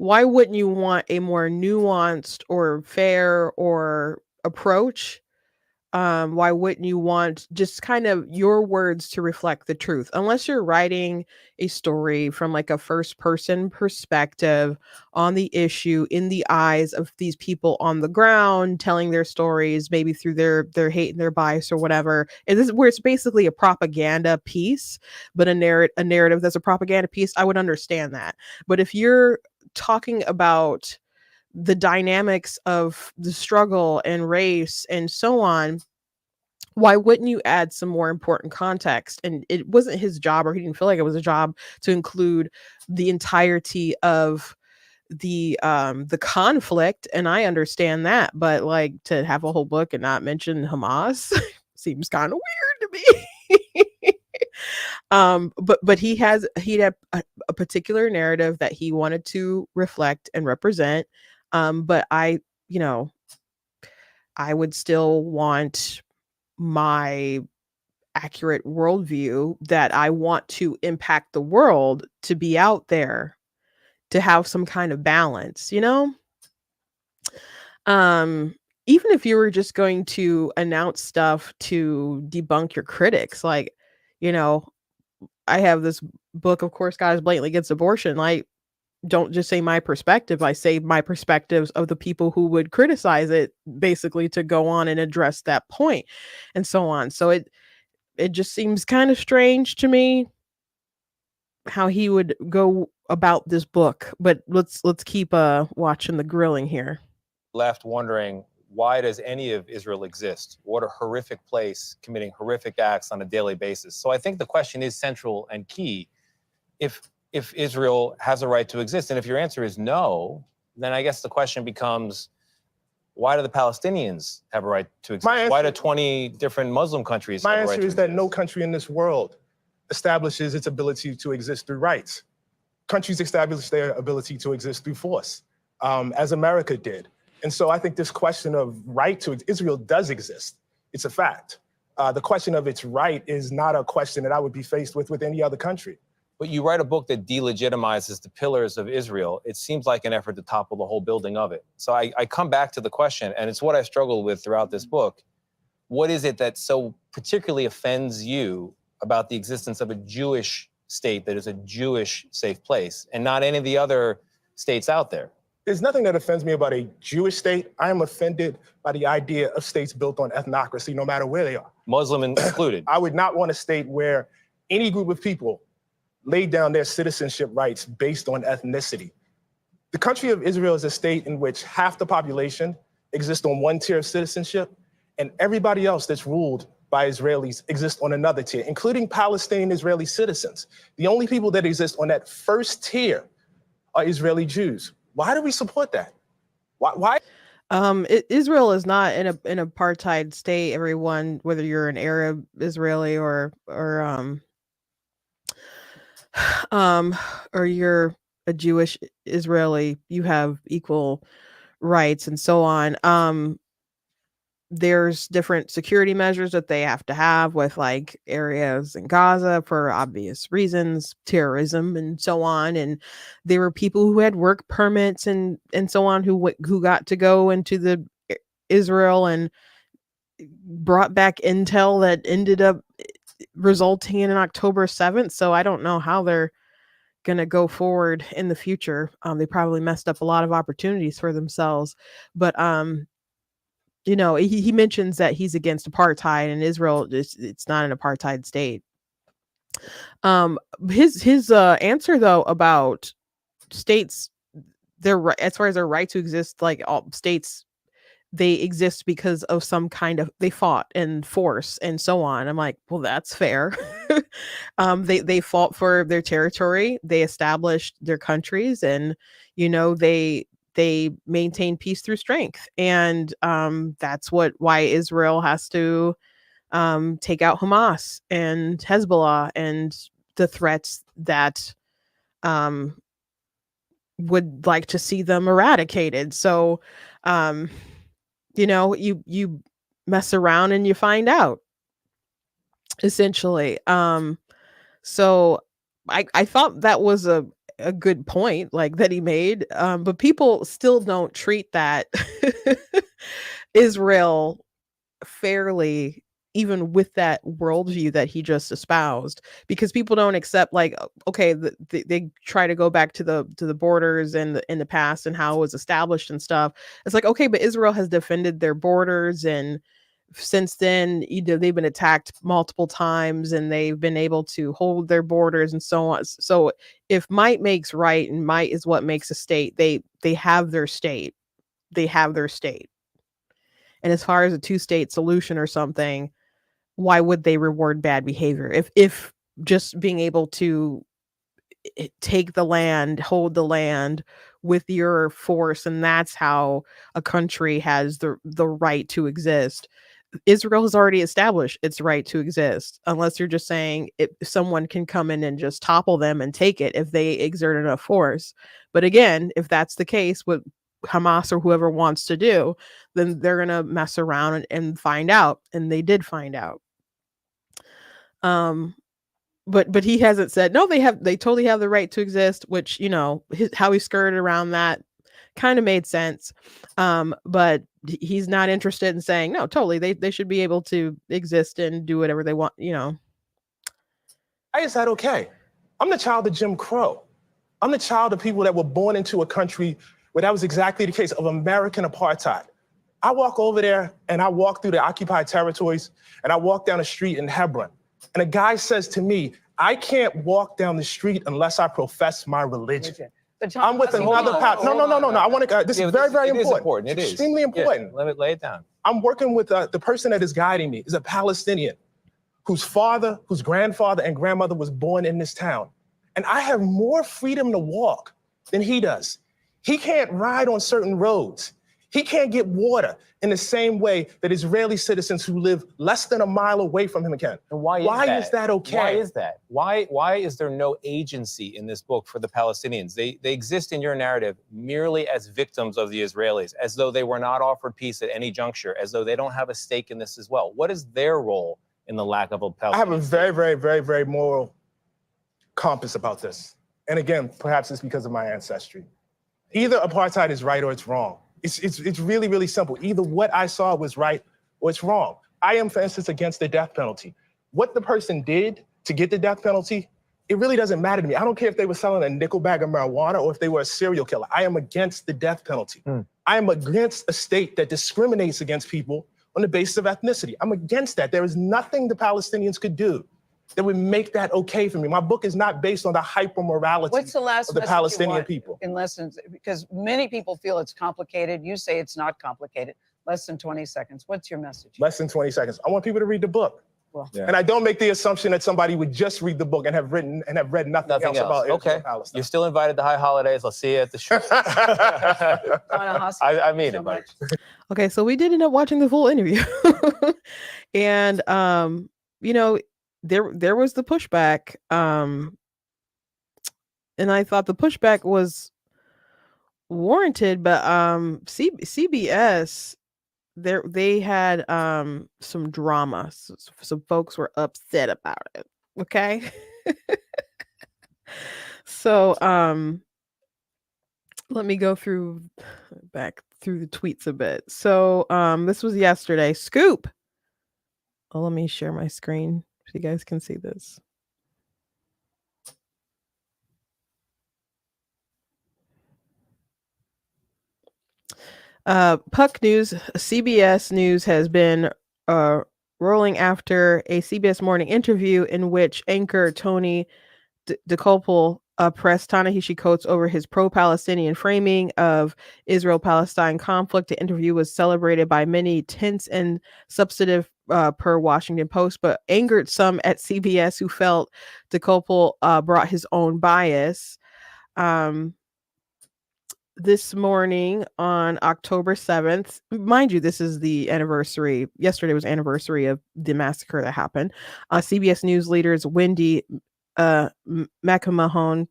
why wouldn't you want a more nuanced or fair or approach? Why wouldn't you want just kind of your words to reflect the truth? Unless you're writing a story from like a first person perspective on the issue in the eyes of these people on the ground, telling their stories, maybe through their hate and their bias or whatever. And this is where it's basically a propaganda piece, but a narrative that's a propaganda piece. I would understand that. But if you're talking about the dynamics of the struggle and race and so on, why wouldn't you add some more important context? And it wasn't his job, or he didn't feel like it was a job, to include the entirety of the conflict. And I understand that, but like to have a whole book and not mention Hamas seems kind of weird to me. But he had a particular narrative that he wanted to reflect and represent. But I would still want my accurate worldview that I want to impact the world to be out there, to have some kind of balance, you know? Even if you were just going to announce stuff to debunk your critics, like, I have this book, of course, God is blatantly against abortion. Like, don't just say my perspective. I say my perspectives of the people who would criticize it, basically, to go on and address that point and so on. So it just seems kind of strange to me how he would go about this book. But let's keep watching the grilling here. Left wondering, why does any of Israel exist? What a horrific place, committing horrific acts on a daily basis. So I think the question is central and key. If Israel has a right to exist, and if your answer is no, then I guess the question becomes, why do the Palestinians have a right to exist? Why do 20 different Muslim countries have a right to exist? My answer is that no country in this world establishes its ability to exist through rights. Countries establish their ability to exist through force, as America did. And so I think this question of right to Israel does exist. It's a fact. The question of its right is not a question that I would be faced with any other country. But you write a book that delegitimizes the pillars of Israel. It seems like an effort to topple the whole building of it. So I come back to the question, and it's what I struggled with throughout this book. What is it that so particularly offends you about the existence of a Jewish state that is a Jewish safe place and not any of the other states out there? There's nothing that offends me about a Jewish state. I am offended by the idea of states built on ethnocracy, no matter where they are. Muslim included. I would not want a state where any group of people laid down their citizenship rights based on ethnicity. The country of Israel is a state in which half the population exists on one tier of citizenship, and everybody else that's ruled by Israelis exists on another tier, including Palestinian Israeli citizens. The only people that exist on that first tier are Israeli Jews. Why do we support that? Why? Israel is not an apartheid state, everyone, whether you're an Arab Israeli or you're a Jewish Israeli, you have equal rights and so on. There's different security measures that they have to have with like areas in Gaza for obvious reasons, terrorism and so on. And there were people who had work permits and so on who got to go into the Israel and brought back intel that ended up resulting in an October 7th. So I don't know how they're going to go forward in the future. They probably messed up a lot of opportunities for themselves, but you know, he mentions that he's against apartheid, and Israel it's not an apartheid state. His answer though about states, their right, as far as their right to exist, like all states, they exist because of some kind of, they fought and force and so on. I'm like, well, that's fair. They fought for their territory, they established their countries, and you know they maintain peace through strength, and that's why Israel has to take out Hamas and Hezbollah and the threats that would like to see them eradicated. So you know, you mess around and you find out, essentially. So I thought that was a good point, like that he made, but people still don't treat that Israel fairly, even with that worldview that he just espoused, because people don't accept, like, okay, they try to go back to the borders and in the past and how it was established and stuff. It's like, okay, but Israel has defended their borders, and since then they've been attacked multiple times and they've been able to hold their borders and so on. So if might makes right, and might is what makes a state, they have their state, and as far as a two-state solution or something, why would they reward bad behavior if just being able to take the land, hold the land with your force, and that's how a country has the right to exist? Israel has already established its right to exist, unless you're just saying if someone can come in and just topple them and take it if they exert enough force. But again, if that's the case, what Hamas or whoever wants to do, then they're going to mess around and find out. And they did find out. But he hasn't said, no, they totally have the right to exist, which, you know, how he skirted around that kind of made sense. But he's not interested in saying, no, totally, they should be able to exist and do whatever they want, you know. Why is that okay? I'm the child of Jim Crow. I'm the child of people that were born into a country where that was exactly the case, of American apartheid. I walk over there and I walk through the occupied territories and I walk down the street in Hebron. And a guy says to me, I can't walk down the street unless I profess my religion. I'm with another pastor. No. I want to. This is very, very important. It is extremely important. Yeah, lay it down. I'm working with the person that is guiding me is a Palestinian whose father, whose grandfather and grandmother was born in this town. And I have more freedom to walk than he does. He can't ride on certain roads. He can't get water in the same way that Israeli citizens who live less than a mile away from him can. And why is that okay? Why is that? Why is there no agency in this book for the Palestinians? They exist in your narrative merely as victims of the Israelis, as though they were not offered peace at any juncture, as though they don't have a stake in this as well. What is their role in the lack of a Palestinian? I have a very, very, very, very moral compass about this. And again, perhaps it's because of my ancestry. Either apartheid is right or it's wrong. It's really, really simple. Either what I saw was right or it's wrong. I am, for instance, against the death penalty. What the person did to get the death penalty it really doesn't matter to me. I don't care if they were selling a nickel bag of marijuana or if they were a serial killer. I am against the death penalty. I am against a state that discriminates against people on the basis of ethnicity. I'm against that. There is nothing the Palestinians could do that would make that okay for me. My book is not based on the hyper-morality What's the last of the message you Palestinian want people. in lessons? Because many people feel it's complicated. You say it's not complicated. Less than 20 seconds. What's your message? Less than 20 seconds. I want people to read the book. Well, And I don't make the assumption that somebody would just read the book and have read nothing else about Israel and Palestine. You're still invited to High Holidays. I'll see you at the show. I mean it, buddy. Okay, so we did end up watching the full interview. And you know, there was the pushback. And I thought the pushback was warranted, but CBS they had some drama. Some folks were upset about it. Okay. So let me go back through the tweets a bit. So this was yesterday. Scoop. Oh, let me share my screen so you guys can see this. Puck News, CBS News has been rolling after a CBS Morning interview in which anchor Tony DeCopel pressed Ta-Nehisi Coates over his pro-Palestinian framing of Israel-Palestine conflict. The interview was celebrated by many tense and substantive per Washington Post, but angered some at CBS who felt DeCopel brought his own bias. This morning on October 7th, mind you, this is the anniversary. Yesterday was anniversary of the massacre that happened. CBS News leaders Wendy McMahon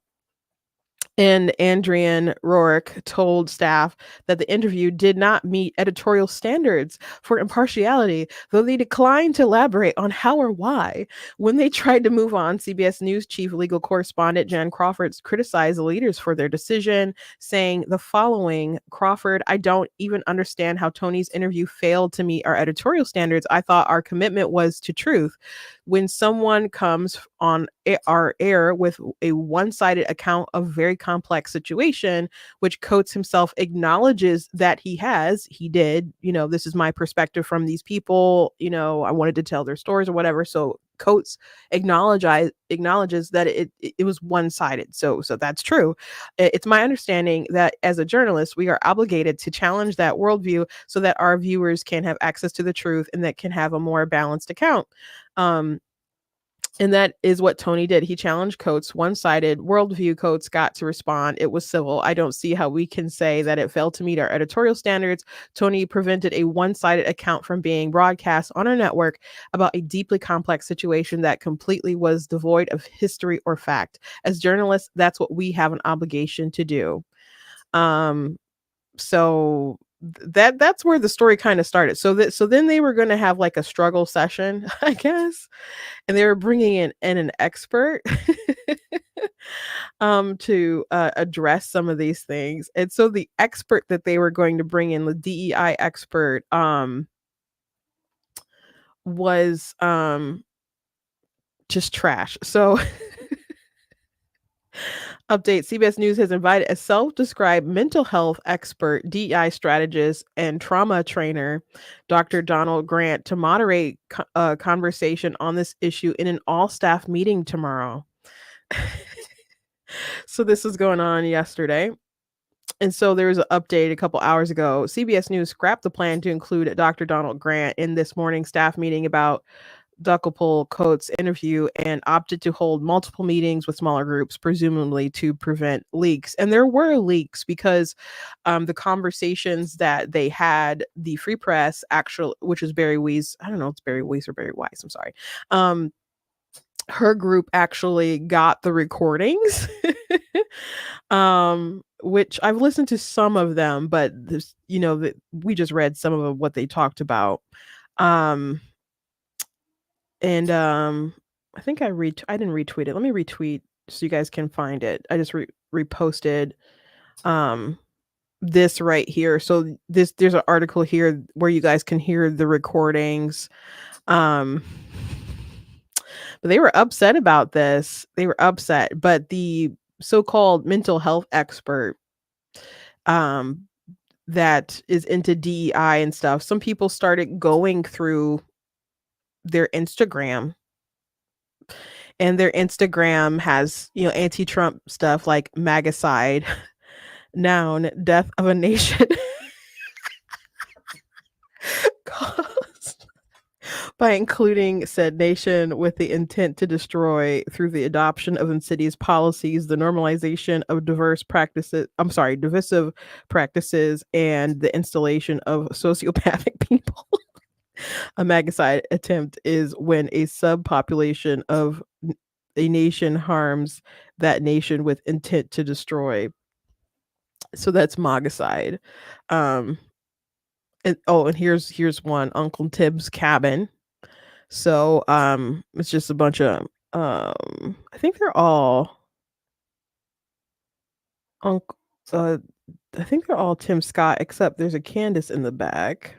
and Adrienne Rourke told staff that the interview did not meet editorial standards for impartiality, though they declined to elaborate on how or why. When they tried to move on, CBS News chief legal correspondent Jan Crawford criticized the leaders for their decision, saying the following: Crawford, I don't even understand how Tony's interview failed to meet our editorial standards. I thought our commitment was to truth. When someone comes on our air with a one-sided account of very complex situation, which Coates himself acknowledges that he did, this is my perspective from these people, I wanted to tell their stories or whatever. So Coates acknowledges that it was one-sided. So that's true. It's my understanding that as a journalist, we are obligated to challenge that worldview so that our viewers can have access to the truth and that can have a more balanced account. And that is what Tony did. He challenged Coates' one-sided worldview. Coates got to respond. It was civil. I don't see how we can say that it failed to meet our editorial standards. Tony prevented a one-sided account from being broadcast on our network about a deeply complex situation that completely was devoid of history or fact. As journalists, that's what we have an obligation to do. So that's where the story kind of started. So then they were going to have like a struggle session, I guess, and they were bringing in an expert to address some of these things. And so the expert that they were going to bring in, the DEI expert, was just trash. So update: CBS News has invited a self-described mental health expert, DEI strategist, and trauma trainer, Dr. Donald Grant, to moderate a conversation on this issue in an all-staff meeting tomorrow. So this was going on yesterday. And so there was an update a couple hours ago. CBS News scrapped the plan to include Dr. Donald Grant in this morning's staff meeting about DeCopel Coates' interview and opted to hold multiple meetings with smaller groups, presumably to prevent leaks. And there were leaks because the conversations that they had, the Free Press, which is Barry Weiss, I don't know, it's Barry Weiss or Barry Weiss, I'm sorry. Her group actually got the recordings, which I've listened to some of them, but this, we just read some of what they talked about. And I think I didn't retweet it. Let me retweet so you guys can find it. I just reposted this right here. So there's an article here where you guys can hear the recordings. But they were upset about this. They were upset, but the so-called mental health expert um that is into DEI and stuff, some people started going through their Instagram, and their Instagram has, anti-Trump stuff like magicide, noun, death of a nation caused by including said nation with the intent to destroy through the adoption of insidious policies, the normalization of divisive practices, and the installation of sociopathic people. A magicide attempt is when a subpopulation of a nation harms that nation with intent to destroy. So that's magicide. And here's one, Uncle Tim's Cabin. So it's just a bunch of I think they're all I think they're all Tim Scott, except there's a Candace in the back.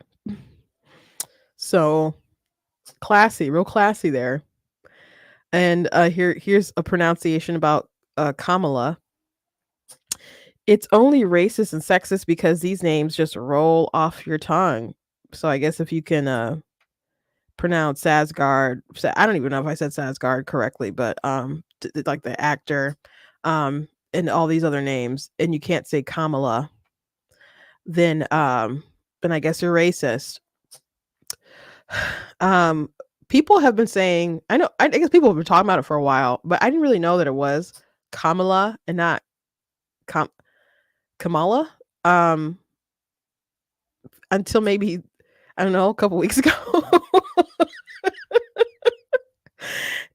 So classy, real classy there. And here's a pronunciation about Kamala. It's only racist and sexist because these names just roll off your tongue. So I guess if you can pronounce Sasgard, I don't even know if I said Sasgard correctly, but like the actor, and all these other names, and you can't say Kamala, then I guess you're racist. People have been saying, I guess people have been talking about it for a while, but I didn't really know that it was Kamala and not Kamala until maybe, I don't know, a couple weeks ago.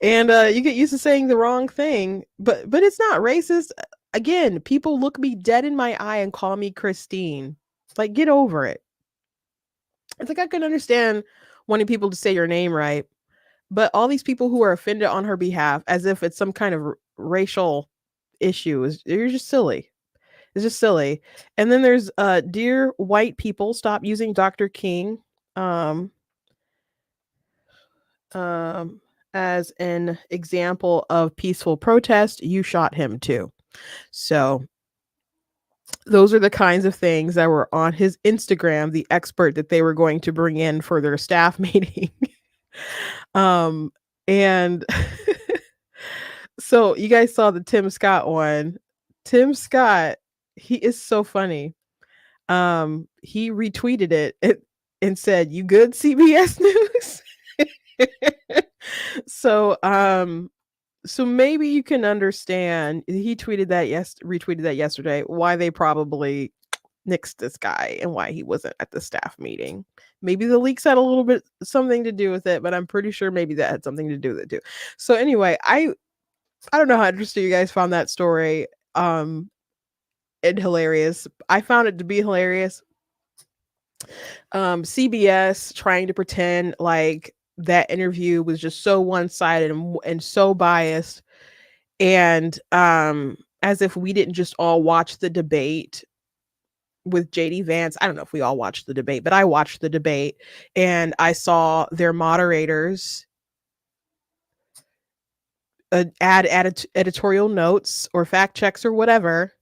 And you get used to saying the wrong thing, but it's not racist. Again, people look me dead in my eye and call me Christine. Like, get over it. It's like I can understand wanting people to say your name right, but all these people who are offended on her behalf as if it's some kind of racial issue you're just silly. It's just silly. And then there's dear white people, stop using Dr. King as an example of peaceful protest. You shot him too. So those are the kinds of things that were on his Instagram, the expert that they were going to bring in for their staff meeting. And so you guys saw the Tim Scott one. Tim Scott, he is so funny. He retweeted it and said, "You good, CBS News?" So maybe you can understand. He retweeted that yesterday, why they probably nixed this guy and why he wasn't at the staff meeting. Maybe the leaks had a little bit something to do with it, but I'm pretty sure maybe that had something to do with it too. So anyway, I don't know how interesting you guys found that story. And hilarious. I found it to be hilarious. CBS trying to pretend like that interview was just so one-sided and so biased, and as if we didn't just all watch the debate with JD Vance. I don't know if we all watched the debate, but I watched the debate and I saw their moderators add editorial notes or fact checks or whatever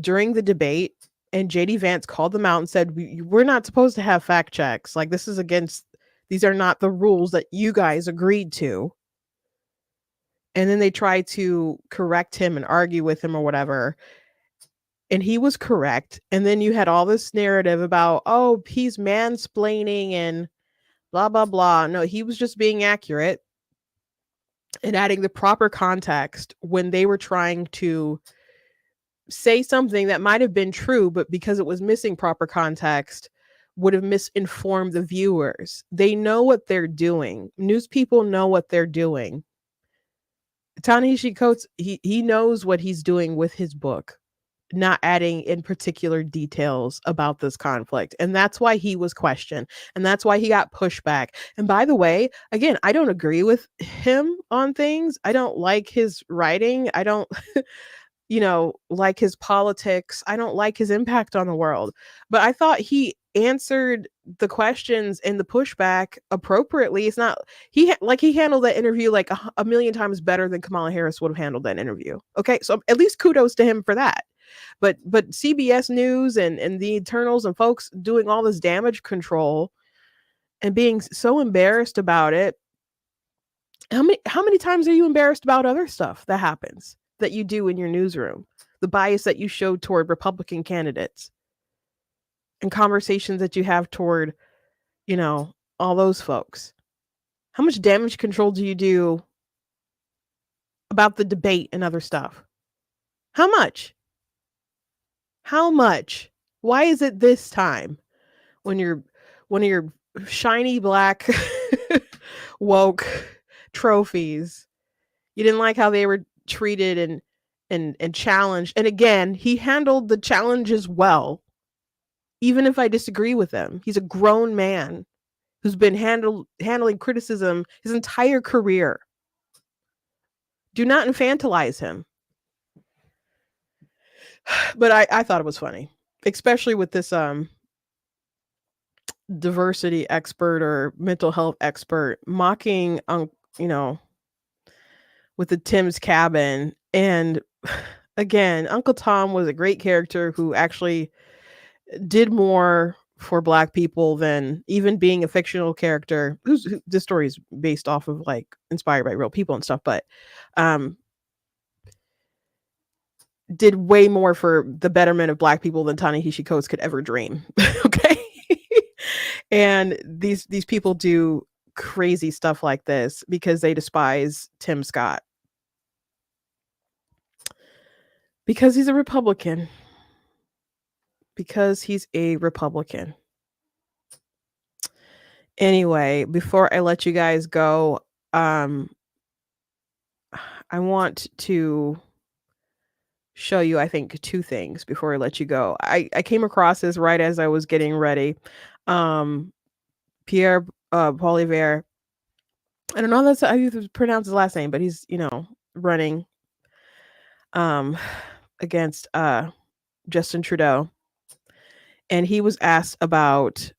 during the debate, and JD Vance called them out and said, we're not supposed to have fact checks. Like, these are not the rules that you guys agreed to. And then they tried to correct him and argue with him or whatever. And he was correct. And then you had all this narrative about, oh, he's mansplaining and blah, blah, blah. No, he was just being accurate and adding the proper context when they were trying to say something that might have been true, but because it was missing proper context, would have misinformed the viewers. They know what they're doing. News people know what they're doing. Ta-Nehisi Coates, he knows what he's doing with his book, not adding in particular details about this conflict. And that's why he was questioned. And that's why he got pushed back. And by the way, again, I don't agree with him on things. I don't like his writing. I don't like his politics. I don't like his impact on the world. But I thought he answered the questions and the pushback appropriately. It's not he handled that interview like a million times better than Kamala Harris would have handled that interview. Okay, so at least kudos to him for that. But CBS News and the internals and folks doing all this damage control and being so embarrassed about it. How many times are you embarrassed about other stuff that happens that you do in your newsroom? The bias that you show toward Republican candidates and conversations that you have toward, all those folks. How much damage control do you do about the debate and other stuff? How much? How much? Why is it this time when one of your shiny black woke trophies, you didn't like how they were treated and challenged? And again, he handled the challenges well. Even if I disagree with him, he's a grown man who's been handling criticism his entire career. Do not infantilize him. But I thought it was funny, especially with this diversity expert or mental health expert mocking with the Tim's Cabin. And again, Uncle Tom was a great character who actually did more for Black people than even being a fictional character. This story is based off of, like, inspired by real people and stuff, but did way more for the betterment of Black people than Ta-Nehisi Coates could ever dream. Okay. And these people do crazy stuff like this because they despise Tim Scott. Because he's a Republican. Because he's a Republican. Anyway, before I let you guys go, I want to show you, I think, two things before I let you go. I came across this right as I was getting ready. Pierre Poilievre. I don't know that's how you pronounce his last name, but he's, running against Justin Trudeau. And he was asked about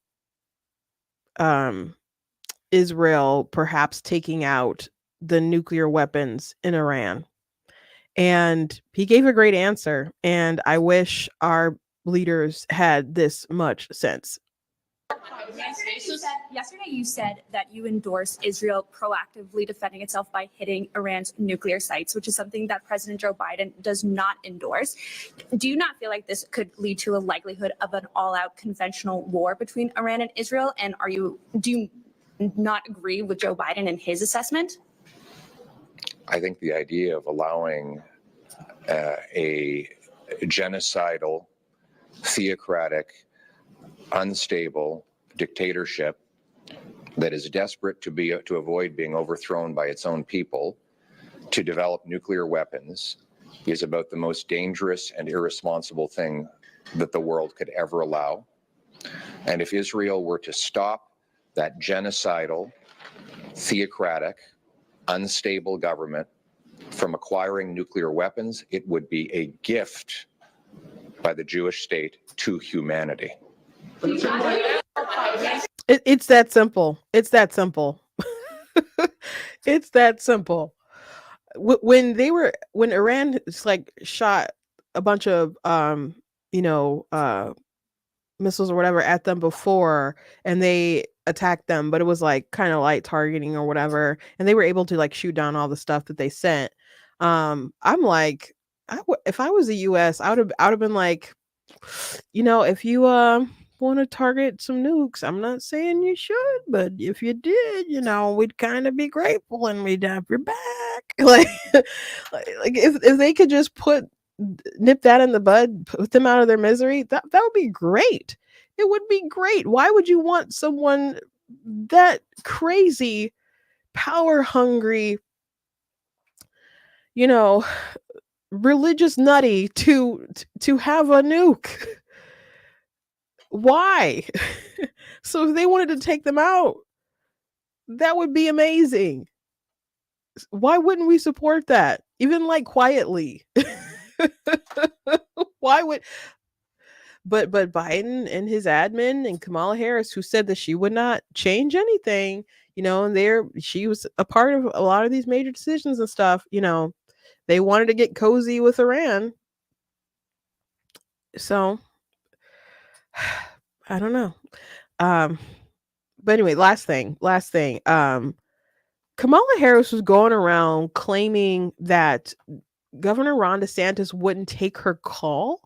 Israel perhaps taking out the nuclear weapons in Iran. And he gave a great answer. And I wish our leaders had this much sense. Yesterday you said that you endorse Israel proactively defending itself by hitting Iran's nuclear sites, which is something that President Joe Biden does not endorse. Do you not feel like this could lead to a likelihood of an all-out conventional war between Iran and Israel? And do you not agree with Joe Biden and his assessment? I think the idea of allowing a genocidal, theocratic, unstable dictatorship that is desperate to avoid being overthrown by its own people to develop nuclear weapons is about the most dangerous and irresponsible thing that the world could ever allow. And if Israel were to stop that genocidal, theocratic, unstable government from acquiring nuclear weapons, it would be a gift by the Jewish state to humanity. It's that simple. It's that simple. It's that simple. When Iran shot a bunch of missiles or whatever at them before, and they attacked them, but it was like kind of light targeting or whatever, and they were able to like shoot down all the stuff that they sent. I'm like, if I was the US, I would have been like, if you want to target some nukes, I'm not saying you should, but if you did, we'd kind of be grateful and we'd have your back. like if they could just nip that in the bud, put them out of their misery, that would be great. It would be great. Why would you want someone that crazy, power hungry, religious nutty to have a nuke? Why? So if they wanted to take them out, that would be amazing. Why wouldn't we support that? Even like quietly. Why would But Biden and his admin and Kamala Harris, who said that she would not change anything, and she was a part of a lot of these major decisions and stuff, they wanted to get cozy with Iran. So I don't know. But anyway, last thing. Kamala Harris was going around claiming that Governor Ron DeSantis wouldn't take her call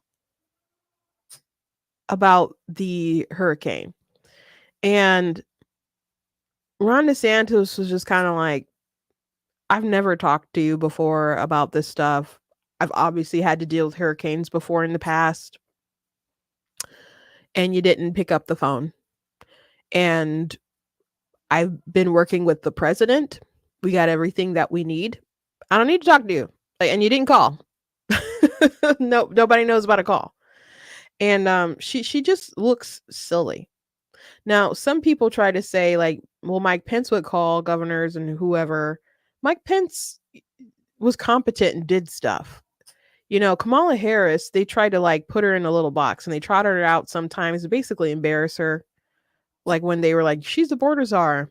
about the hurricane. And Ron DeSantis was just kind of like, I've never talked to you before about this stuff. I've obviously had to deal with hurricanes before in the past. And you didn't pick up the phone. And I've been working with the president. We got everything that we need. I don't need to talk to you. And you didn't call. No, nobody knows about a call. And she just looks silly. Now, some people try to say, like, well, Mike Pence would call governors and whoever. Mike Pence was competent and did stuff. Kamala Harris, they tried to like put her in a little box and they trotted her out sometimes to basically embarrass her. Like when they were like, she's the border czar.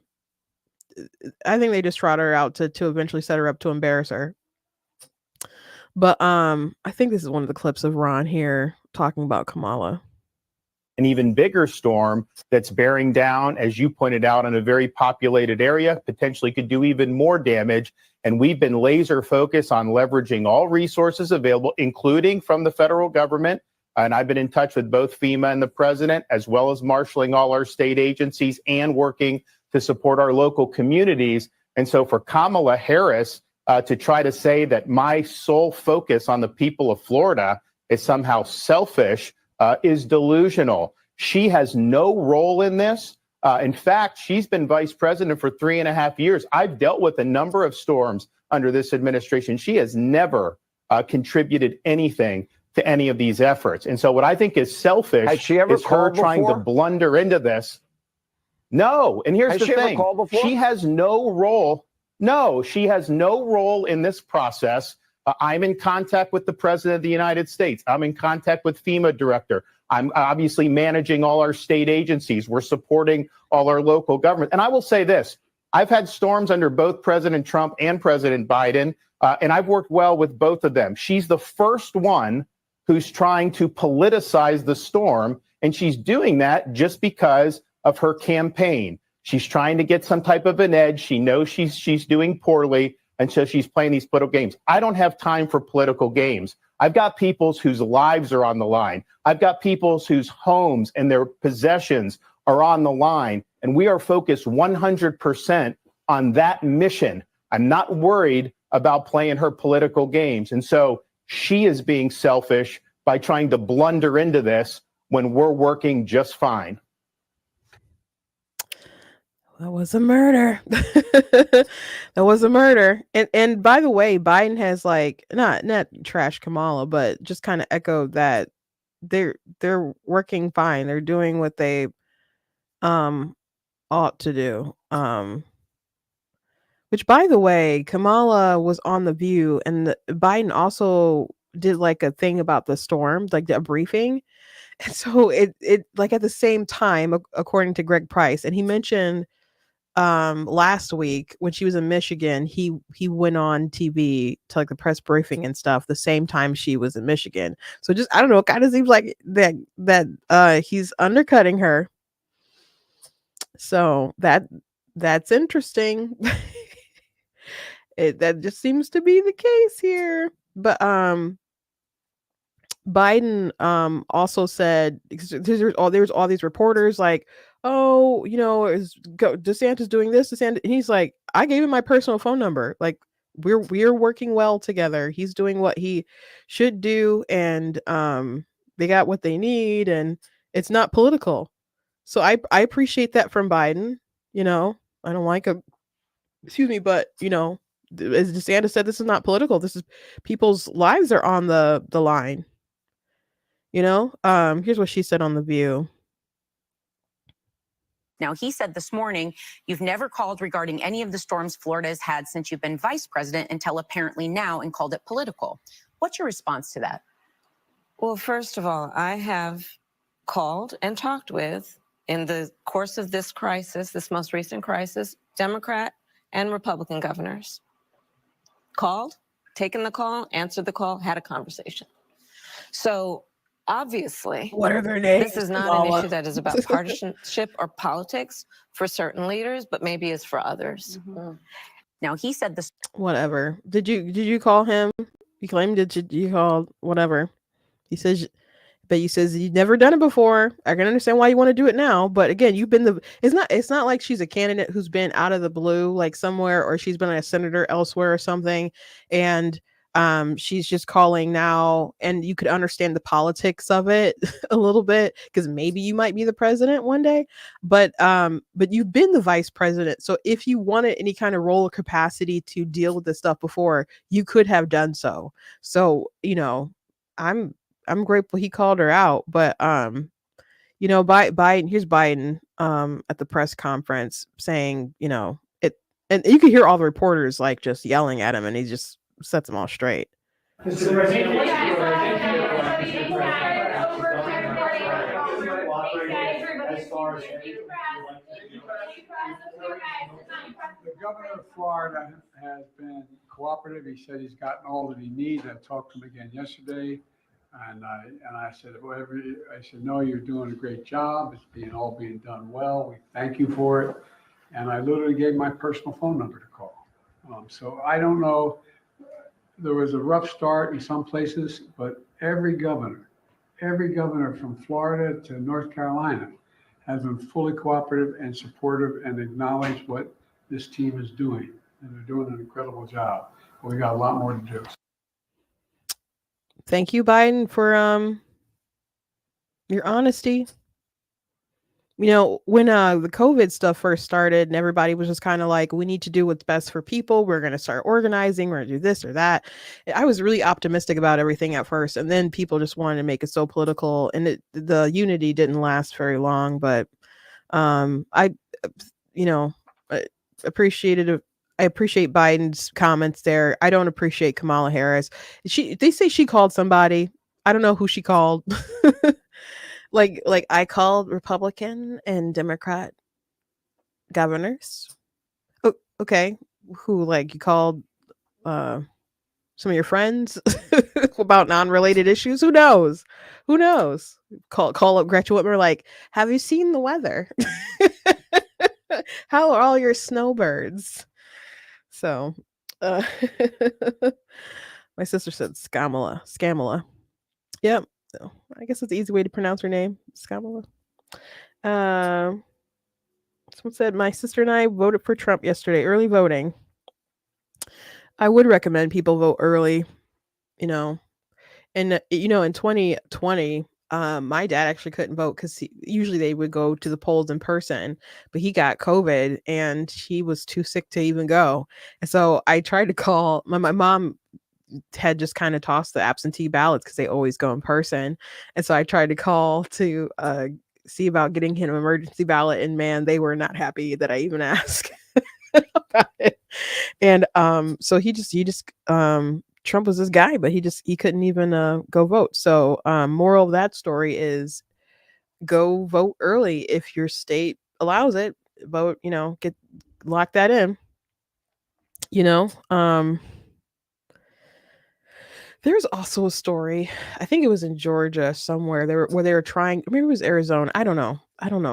I think they just trotted her out to eventually set her up to embarrass her. But I think this is one of the clips of Ron here talking about Kamala. An even bigger storm that's bearing down, as you pointed out, on a very populated area, potentially could do even more damage. And we've been laser focused on leveraging all resources available, including from the federal government. And I've been in touch with both FEMA and the president, as well as marshaling all our state agencies and working to support our local communities. And so for Kamala Harris to try to say that my sole focus on the people of Florida is somehow selfish is delusional. She has no role in this. In fact, she's been vice president for 3.5 years. I've dealt with a number of storms under this administration. She has never contributed anything to any of these efforts. And so what I think is selfish Has she ever is her called trying to before? blunder into this. No. And here's Has the she ever thing. called before? She has no role. No, she has no role in this process. I'm in contact with the president of the United States. I'm in contact with FEMA director. I'm obviously managing all our state agencies. We're supporting all our local government. And I will say this, I've had storms under both President Trump and President Biden, and I've worked well with both of them. She's the first one who's trying to politicize the storm, and she's doing that just because of her campaign. She's trying to get some type of an edge. She knows she's doing poorly, and so she's playing these political games. I don't have time for political games. I've got peoples whose lives are on the line. I've got peoples whose homes and their possessions are on the line, and we are focused 100% on that mission. I'm not worried about playing her political games. And so she is being selfish by trying to blunder into this when we're working just fine. That was a murder. That was a murder. And by the way, Biden has like not trash Kamala, but just kind of echoed that they're working fine. They're doing what they ought to do. Which by the way, Kamala was on The View, and Biden also did like a thing about the storm, like a briefing. And so it like at the same time, according to Greg Price, and he mentioned last week when she was in Michigan, he went on TV to like the press briefing and stuff the same time she was in Michigan. So just I don't know, it kind of seems like that he's undercutting her. So that's interesting. That just seems to be the case here. But Biden also said there's all these reporters like, oh, is DeSantis doing this? DeSantis, and he's like, I gave him my personal phone number. Like we're working well together. He's doing what he should do, and they got what they need, and it's not political. So I appreciate that from Biden. I don't like a, excuse me, but as DeSantis said, this is not political. This is people's lives are on the line. Here's what she said on The View. Now, he said this morning, you've never called regarding any of the storms Florida has had since you've been vice president until apparently now, and called it political. What's your response to that? Well, first of all, I have called and talked with in the course of this crisis, this most recent crisis, Democrat and Republican governors. Called, taken the call, answered the call, had a conversation. So obviously, What are their names? this is not an issue that is about partisanship or politics for certain leaders, but maybe is for others. Now, he said this. Whatever. Did you call him? You claimed that you called whatever. He says, but you says you've never done it before. I can understand why you want to do it now, but again, you've been it's not like she's a candidate who's been out of the blue like somewhere, or she's been a senator elsewhere or something, and she's just calling now, and you could understand the politics of it a little bit, because maybe you might be the president one day, but you've been the vice president, so if you wanted any kind of role or capacity to deal with this stuff before, you could have done so. So I'm grateful he called her out, but Biden, here's Biden at the press conference saying, it, and you could hear all the reporters like just yelling at him, and he just sets them all straight. The governor of Florida has been cooperative. He said he's gotten all that he needs. I talked to him again yesterday, and I said, no, you're doing a great job. It's all being done well. We thank you for it. And I literally gave my personal phone number to call. So I don't know. There was a rough start in some places, but every governor from Florida to North Carolina has been fully cooperative and supportive and acknowledged what this team is doing. And they're doing an incredible job. But we got a lot more to do. Thank you, Biden, for your honesty. When the COVID stuff first started and everybody was just kind of like, we need to do what's best for people. We're going to start organizing. We're going to do this or that. I was really optimistic about everything at first. And then people just wanted to make it so political, and the unity didn't last very long. But I appreciate Biden's comments there. I don't appreciate Kamala Harris. They say she called somebody. I don't know who she called. Like I called Republican and Democrat governors. Oh, okay. Who, like, you called some of your friends about non-related issues? Who knows? Call up Gretchen Whitmer, like, have you seen the weather? How are all your snowbirds? So my sister said Scamala. Yep. So I guess it's the easy way to pronounce her name, Scamala. Someone said my sister and I voted for Trump yesterday. Early voting. I would recommend people vote early. And in 2020, my dad actually couldn't vote because usually they would go to the polls in person, but he got COVID and he was too sick to even go. And so I tried to call my mom. Had just kind of tossed the absentee ballots because they always go in person, and so I tried to call to see about getting him an emergency ballot, and man, they were not happy that I even asked about it. And so he just Trump was this guy, but he couldn't even go vote. So moral of that story is go vote early if your state allows it. Vote, lock that in. There's also a story, I think it was in Georgia somewhere, where they were trying, maybe it was Arizona, I don't know,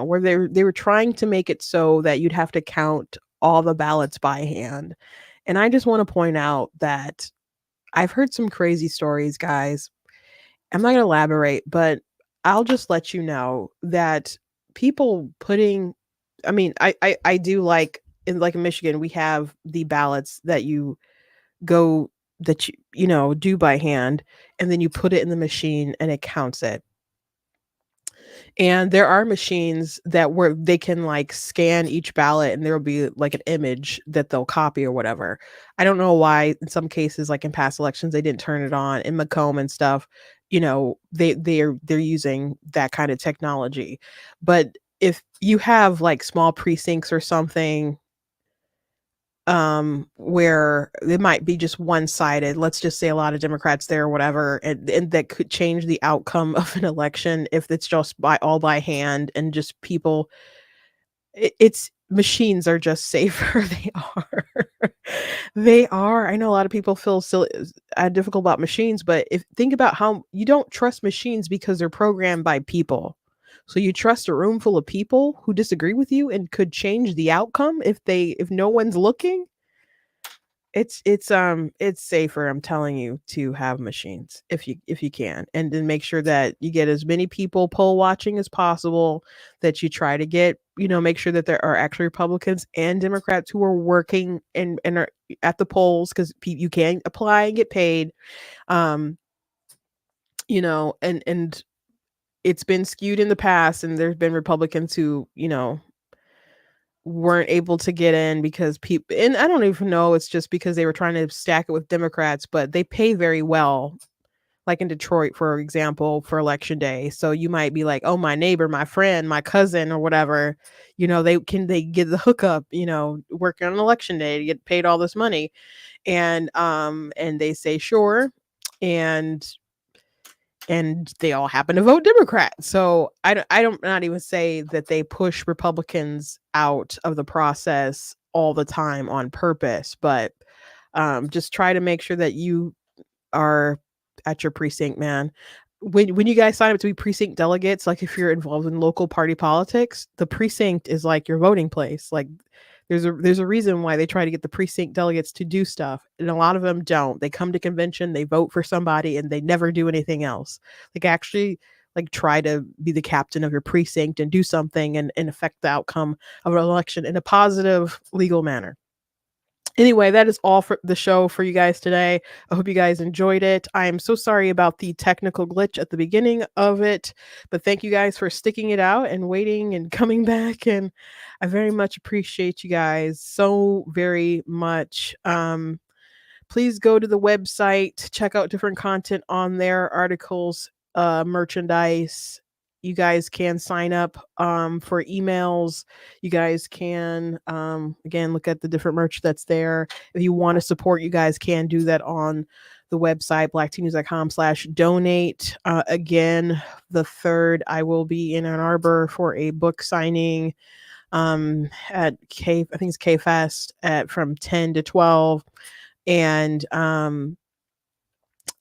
where they were trying to make it so that you'd have to count all the ballots by hand. And I just want to point out that I've heard some crazy stories, guys. I'm not going to elaborate, but I'll just let you know that people I do like in Michigan, we have the ballots that you go that you do by hand, and then you put it in the machine and it counts it. And there are machines where they can like scan each ballot, and there'll be like an image that they'll copy or whatever. I don't know why in some cases, like in past elections, they didn't turn it on. In Macomb and stuff, they're using that kind of technology. But if you have like small precincts or something, where it might be just one-sided. Let's just say a lot of Democrats there or whatever, and that could change the outcome of an election if it's just by hand and just people. It's machines are just safer. They are. They are. I know a lot of people feel difficult about machines, but if think about how you don't trust machines because they're programmed by people. So you trust a room full of people who disagree with you and could change the outcome if no one's looking. It's safer, I'm telling you, to have machines if you can, and then make sure that you get as many people poll watching as possible, that you try to get, make sure that there are actually Republicans and Democrats who are working and are at the polls, because you can apply and get paid. um and it's been skewed in the past, and there's been Republicans who weren't able to get in because people, and I don't even know, it's just because they were trying to stack it with Democrats, but they pay very well, like in Detroit, for example, for election day. So you might be like, oh, my neighbor, my friend, my cousin, or whatever, they get the hookup, working on election day to get paid all this money. And they say sure. And they all happen to vote Democrat. So I don't not even say that they push Republicans out of the process all the time on purpose, but just try to make sure that you are at your precinct, man. When you guys sign up to be precinct delegates, like if you're involved in local party politics, the precinct is like your voting place. Like there's a reason why they try to get the precinct delegates to do stuff, and a lot of them don't. They come to convention, they vote for somebody, and they never do anything else. Like actually, like try to be the captain of your precinct and do something and affect the outcome of an election in a positive, legal manner. Anyway, that is all for the show for you guys today. I hope you guys enjoyed it. I am so sorry about the technical glitch at the beginning of it, but thank you guys for sticking it out and waiting and coming back. And I very much appreciate you guys so very much. Please go to the website, check out different content on there, articles, merchandise. You guys can sign up for emails. You guys can, again, look at the different merch that's there. If you want to support, you guys can do that on the website, blacktnews.com/donate. Again, the 3rd, I will be in Ann Arbor for a book signing at I think it's K-Fest from 10 to 12. And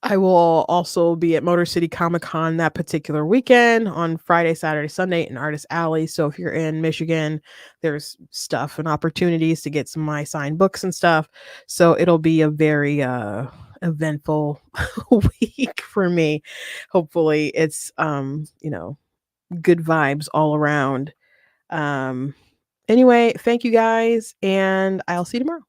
I will also be at Motor City Comic Con that particular weekend on Friday, Saturday, Sunday in Artist Alley. So if you're in Michigan, there's stuff and opportunities to get some of my signed books and stuff. So it'll be a very eventful week for me. Hopefully it's good vibes all around. Anyway, thank you guys, and I'll see you tomorrow.